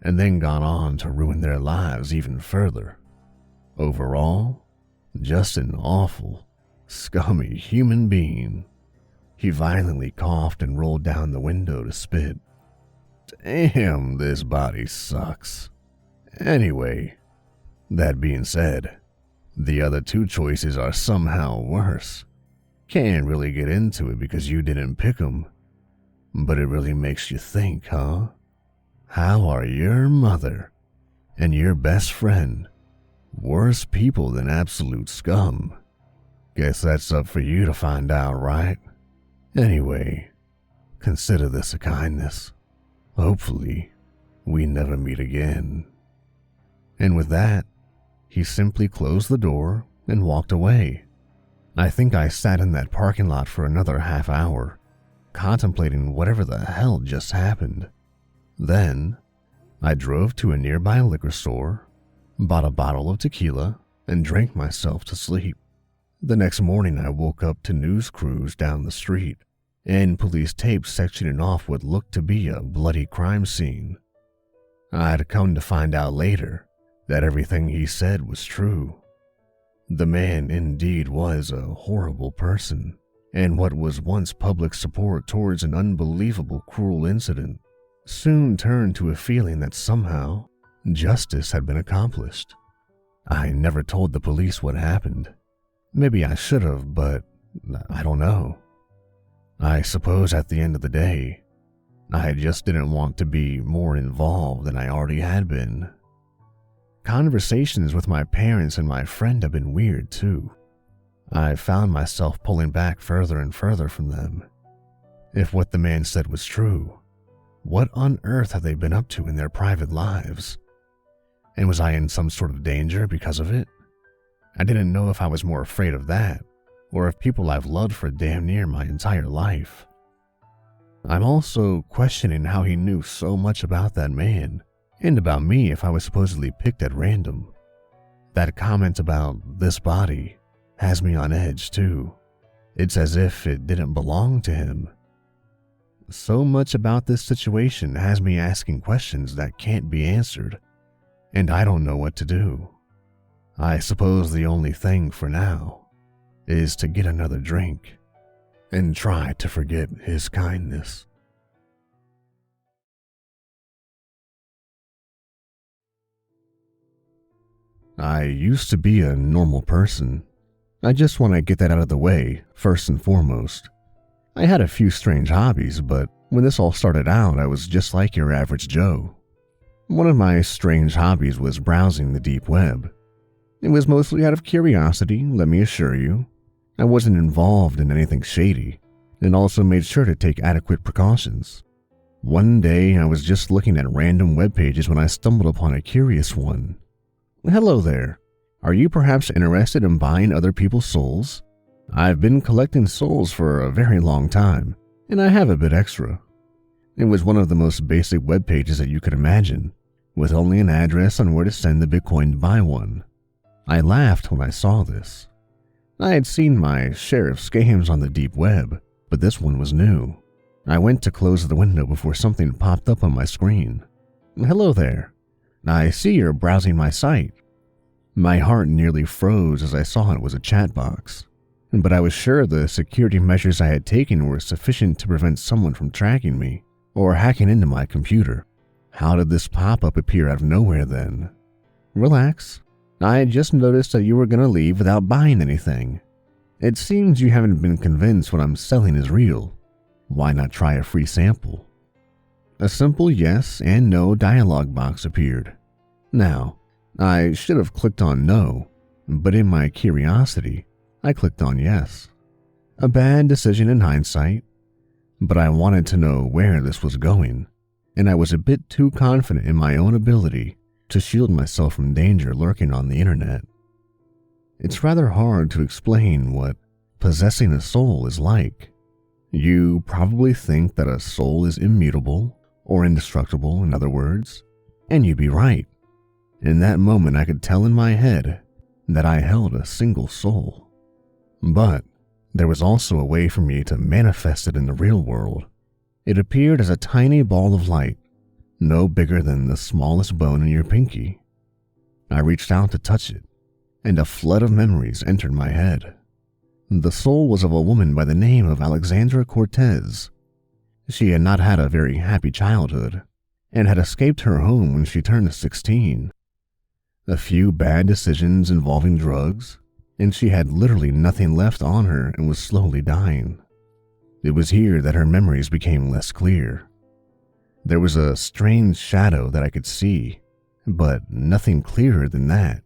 and then gone on to ruin their lives even further. Overall, just an awful, scummy human being." He violently coughed and rolled down the window to spit. "Damn, this body sucks. Anyway, that being said, the other two choices are somehow worse. Can't really get into it because you didn't pick them, but it really makes you think, huh? How are your mother and your best friend worse people than absolute scum? Guess that's up for you to find out, right? Anyway, consider this a kindness. Hopefully, we never meet again." And with that, he simply closed the door and walked away. I think I sat in that parking lot for another half hour, contemplating whatever the hell just happened. Then, I drove to a nearby liquor store, bought a bottle of tequila, and drank myself to sleep. The next morning I woke up to news crews down the street, and police tape sectioning off what looked to be a bloody crime scene. I'd come to find out later that everything he said was true. The man indeed was a horrible person, and what was once public support towards an unbelievable cruel incident soon turned to a feeling that somehow justice had been accomplished. I never told the police what happened. Maybe I should have, but I don't know. I suppose at the end of the day, I just didn't want to be more involved than I already had been. Conversations with my parents and my friend have been weird too. I found myself pulling back further and further from them. If what the man said was true, what on earth had they been up to in their private lives? And was I in some sort of danger because of it? I didn't know if I was more afraid of that, or of people I've loved for damn near my entire life. I'm also questioning how he knew so much about that man, and about me if I was supposedly picked at random. That comment about this body has me on edge too. It's as if it didn't belong to him. So much about this situation has me asking questions that can't be answered, and I don't know what to do. I suppose the only thing for now is to get another drink and try to forget his kindness. I used to be a normal person. I just want to get that out of the way, first and foremost. I had a few strange hobbies, but when this all started out, I was just like your average Joe. One of my strange hobbies was browsing the deep web. It was mostly out of curiosity, let me assure you. I wasn't involved in anything shady, and also made sure to take adequate precautions. One day, I was just looking at random web pages when I stumbled upon a curious one. Hello there. Are you perhaps interested in buying other people's souls? I've been collecting souls for a very long time, and I have a bit extra. It was one of the most basic web pages that you could imagine, with only an address on where to send the Bitcoin to buy one. I laughed when I saw this. I had seen my share of scams on the deep web, but this one was new. I went to close the window before something popped up on my screen. Hello there. I see you're browsing my site. My heart nearly froze as I saw it was a chat box, but I was sure the security measures I had taken were sufficient to prevent someone from tracking me or hacking into my computer. How did this pop-up appear out of nowhere then? Relax. I had just noticed that you were going to leave without buying anything. It seems you haven't been convinced what I'm selling is real. Why not try a free sample? A simple yes and no dialog box appeared. Now, I should have clicked on no, but in my curiosity, I clicked on yes. A bad decision in hindsight, but I wanted to know where this was going, and I was a bit too confident in my own ability to shield myself from danger lurking on the internet. It's rather hard to explain what possessing a soul is like. You probably think that a soul is immutable or indestructible, in other words, and you'd be right. In that moment, I could tell in my head that I held a single soul. But there was also a way for me to manifest it in the real world. It appeared as a tiny ball of light, no bigger than the smallest bone in your pinky. I reached out to touch it, and a flood of memories entered my head. The soul was of a woman by the name of Alexandra Cortez. She had not had a very happy childhood, and had escaped her home when she turned 16. A few bad decisions involving drugs, and she had literally nothing left on her and was slowly dying. It was here that her memories became less clear. There was a strange shadow that I could see, but nothing clearer than that.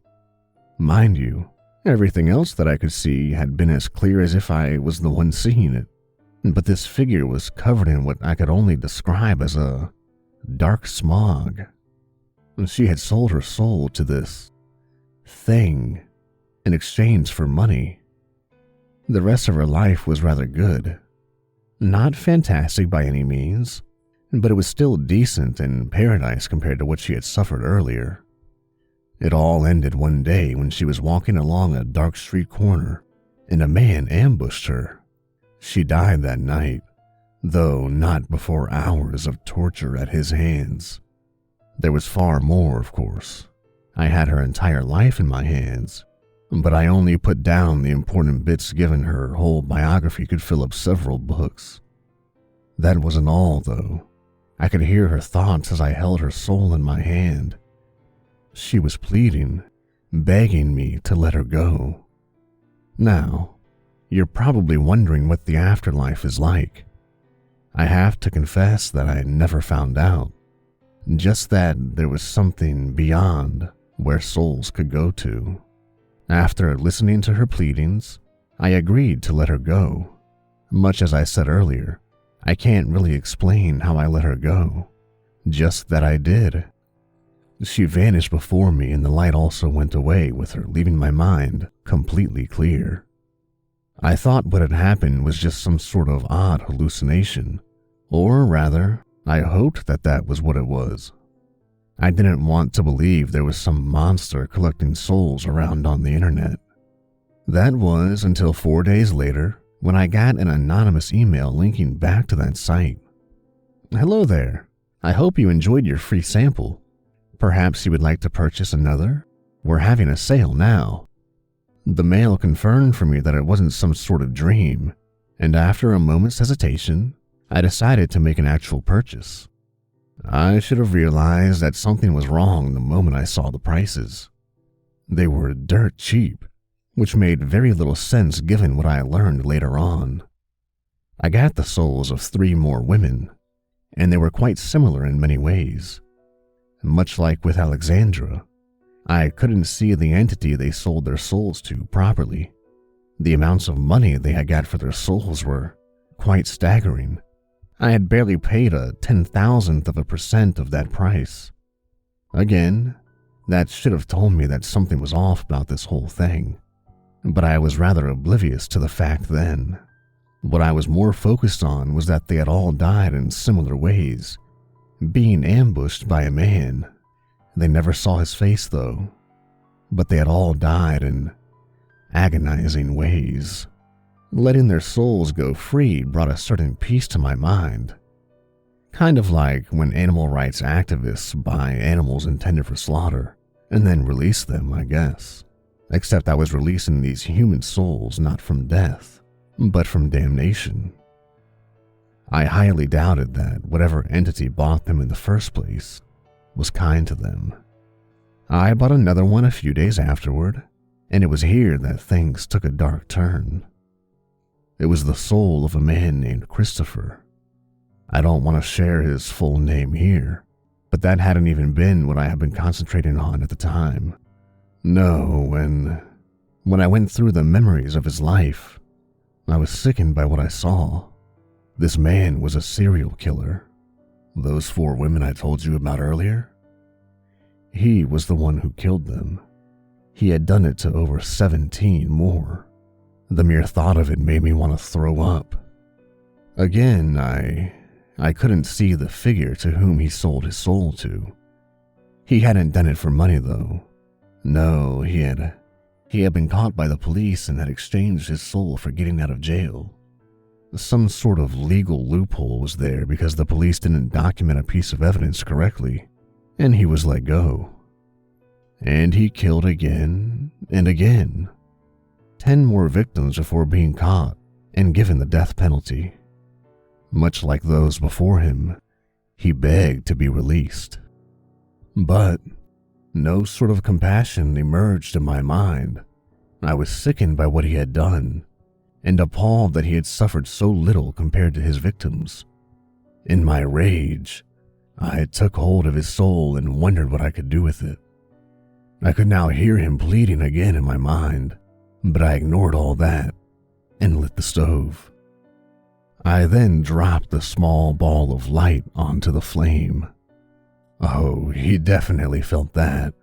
Mind you, everything else that I could see had been as clear as if I was the one seeing it, but this figure was covered in what I could only describe as a dark smog. She had sold her soul to this thing in exchange for money. The rest of her life was rather good. Not fantastic by any means, but it was still decent and paradise compared to what she had suffered earlier. It all ended one day when she was walking along a dark street corner and a man ambushed her. She died that night, though not before hours of torture at his hands. There was far more, of course. I had her entire life in my hands, but I only put down the important bits given her whole biography could fill up several books. That wasn't all, though. I could hear her thoughts as I held her soul in my hand. She was pleading, begging me to let her go. Now, you're probably wondering what the afterlife is like. I have to confess that I never found out. Just that there was something beyond where souls could go to. After listening to her pleadings, I agreed to let her go. Much as I said earlier, I can't really explain how I let her go, just that I did. She vanished before me and the light also went away with her, leaving my mind completely clear. I thought what had happened was just some sort of odd hallucination, or rather, I hoped that that was what it was. I didn't want to believe there was some monster collecting souls around on the internet. That was until 4 days later when I got an anonymous email linking back to that site. Hello there. I hope you enjoyed your free sample. Perhaps you would like to purchase another? We're having a sale now. The mail confirmed for me that it wasn't some sort of dream, and after a moment's hesitation, I decided to make an actual purchase. I should have realized that something was wrong the moment I saw the prices. They were dirt cheap, which made very little sense given what I learned later on. I got the souls of 3 more women, and they were quite similar in many ways. Much like with Alexandra, I couldn't see the entity they sold their souls to properly. The amounts of money they had got for their souls were quite staggering. I had barely paid a 10,000th% of that price. Again, that should have told me that something was off about this whole thing, but I was rather oblivious to the fact then. What I was more focused on was that they had all died in similar ways, being ambushed by a man. They never saw his face though, but they had all died in agonizing ways. Letting their souls go free brought a certain peace to my mind. Kind of like when animal rights activists buy animals intended for slaughter and then release them, I guess. Except I was releasing these human souls not from death, but from damnation. I highly doubted that whatever entity bought them in the first place was kind to them. I bought another one a few days afterward, and it was here that things took a dark turn. It was the soul of a man named Christopher. I don't want to share his full name here, but that hadn't even been what I had been concentrating on at the time. No, when I went through the memories of his life, I was sickened by what I saw. This man was a serial killer. Those 4 women I told you about earlier? He was the one who killed them. He had done it to over 17 more. The mere thought of it made me want to throw up. Again, I couldn't see the figure to whom he sold his soul to. He hadn't done it for money though. No, he had been caught by the police and had exchanged his soul for getting out of jail. Some sort of legal loophole was there because the police didn't document a piece of evidence correctly, and he was let go. And he killed again and again. 10 more victims before being caught and given the death penalty. Much like those before him, he begged to be released. But no sort of compassion emerged in my mind. I was sickened by what he had done, and appalled that he had suffered so little compared to his victims. In my rage, I took hold of his soul and wondered what I could do with it. I could now hear him pleading again in my mind, but I ignored all that and lit the stove. I then dropped the small ball of light onto the flame. Oh, he definitely felt that.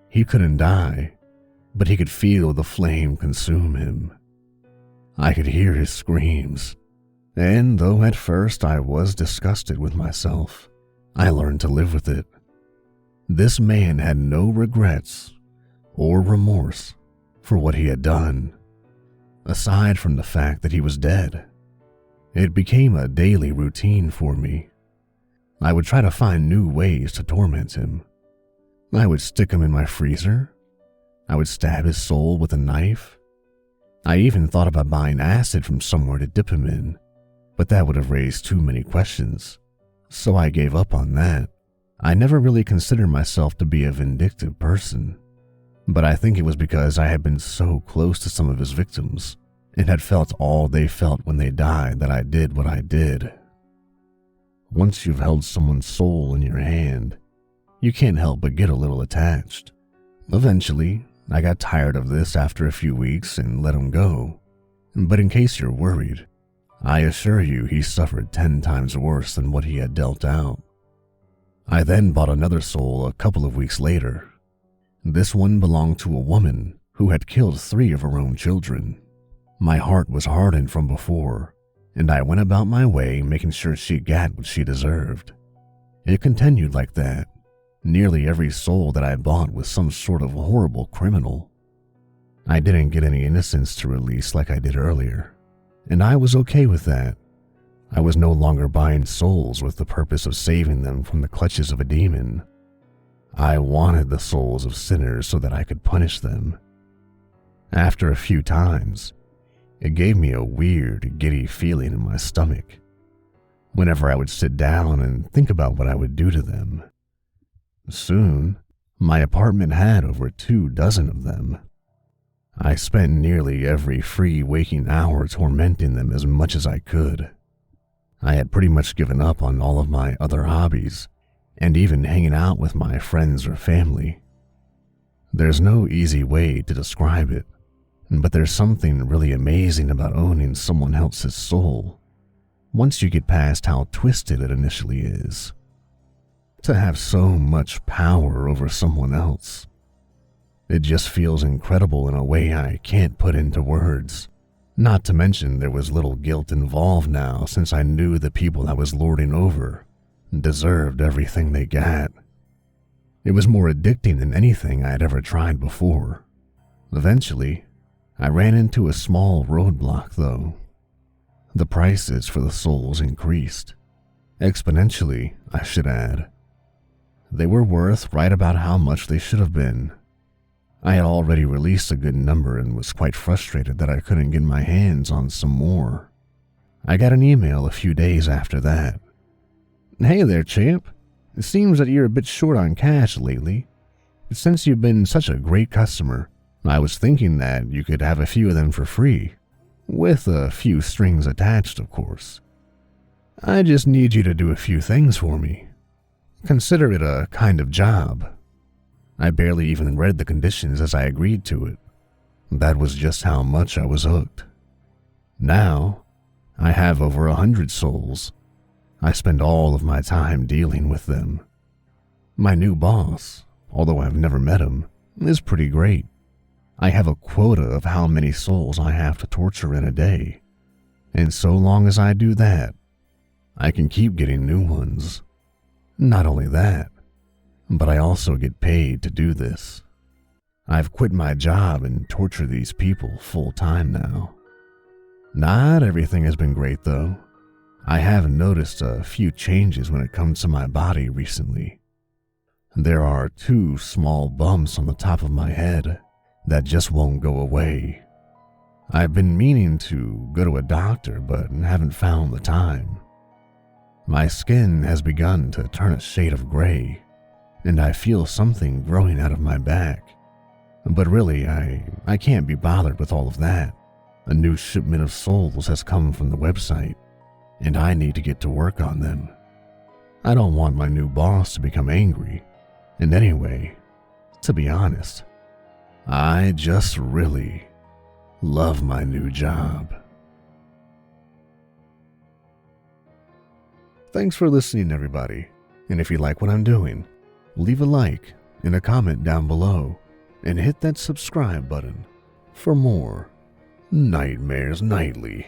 He couldn't die, but he could feel the flame consume him. I could hear his screams, and though at first I was disgusted with myself, I learned to live with it. This man had no regrets or remorse for what he had done, aside from the fact that he was dead. It became a daily routine for me. I would try to find new ways to torment him. I would stick him in my freezer. I would stab his soul with a knife. I even thought about buying acid from somewhere to dip him in, but that would have raised too many questions, so I gave up on that. I never really considered myself to be a vindictive person, but I think it was because I had been so close to some of his victims and had felt all they felt when they died that I did what I did. Once you've held someone's soul in your hand, you can't help but get a little attached. Eventually, I got tired of this after a few weeks and let him go. But in case you're worried, I assure you he suffered 10 times worse than what he had dealt out. I then bought another soul a couple of weeks later. This one belonged to a woman who had killed 3 of her own children. My heart was hardened from before, and I went about my way making sure she got what she deserved. It continued like that. Nearly every soul that I bought was some sort of horrible criminal. I didn't get any innocents to release like I did earlier, and I was okay with that. I was no longer buying souls with the purpose of saving them from the clutches of a demon. I wanted the souls of sinners so that I could punish them. After a few times, it gave me a weird, giddy feeling in my stomach whenever I would sit down and think about what I would do to them. Soon, my apartment had over 24 of them. I spent nearly every free waking hour tormenting them as much as I could. I had pretty much given up on all of my other hobbies, and even hanging out with my friends or family. There's no easy way to describe it, but there's something really amazing about owning someone else's soul, once you get past how twisted it initially is. To have so much power over someone else, it just feels incredible in a way I can't put into words. Not to mention there was little guilt involved now, since I knew the people I was lording over deserved everything they got. It was more addicting than anything I had ever tried before. Eventually, I ran into a small roadblock though. The prices for the souls increased. Exponentially, I should add. They were worth right about how much they should have been. I had already released a good number and was quite frustrated that I couldn't get my hands on some more. I got an email a few days after that. "Hey there, champ. It seems that you're a bit short on cash lately. Since you've been such a great customer, I was thinking that you could have a few of them for free. With a few strings attached, of course. I just need you to do a few things for me. Consider it a kind of job." I barely even read the conditions as I agreed to it. That was just how much I was hooked. Now, I have over 100 souls. I spend all of my time dealing with them. My new boss, although I've never met him, is pretty great. I have a quota of how many souls I have to torture in a day, and so long as I do that, I can keep getting new ones. Not only that, but I also get paid to do this. I've quit my job and torture these people full time now. Not everything has been great though. I have noticed a few changes when it comes to my body recently. There are 2 small bumps on the top of my head that just won't go away. I've been meaning to go to a doctor but haven't found the time. My skin has begun to turn a shade of gray, and I feel something growing out of my back. But really, I can't be bothered with all of that. A new shipment of souls has come from the website, and I need to get to work on them. I don't want my new boss to become angry. And anyway, to be honest, I just really love my new job. Thanks for listening, everybody. And if you like what I'm doing, leave a like and a comment down below, and hit that subscribe button for more Nightmares Nightly.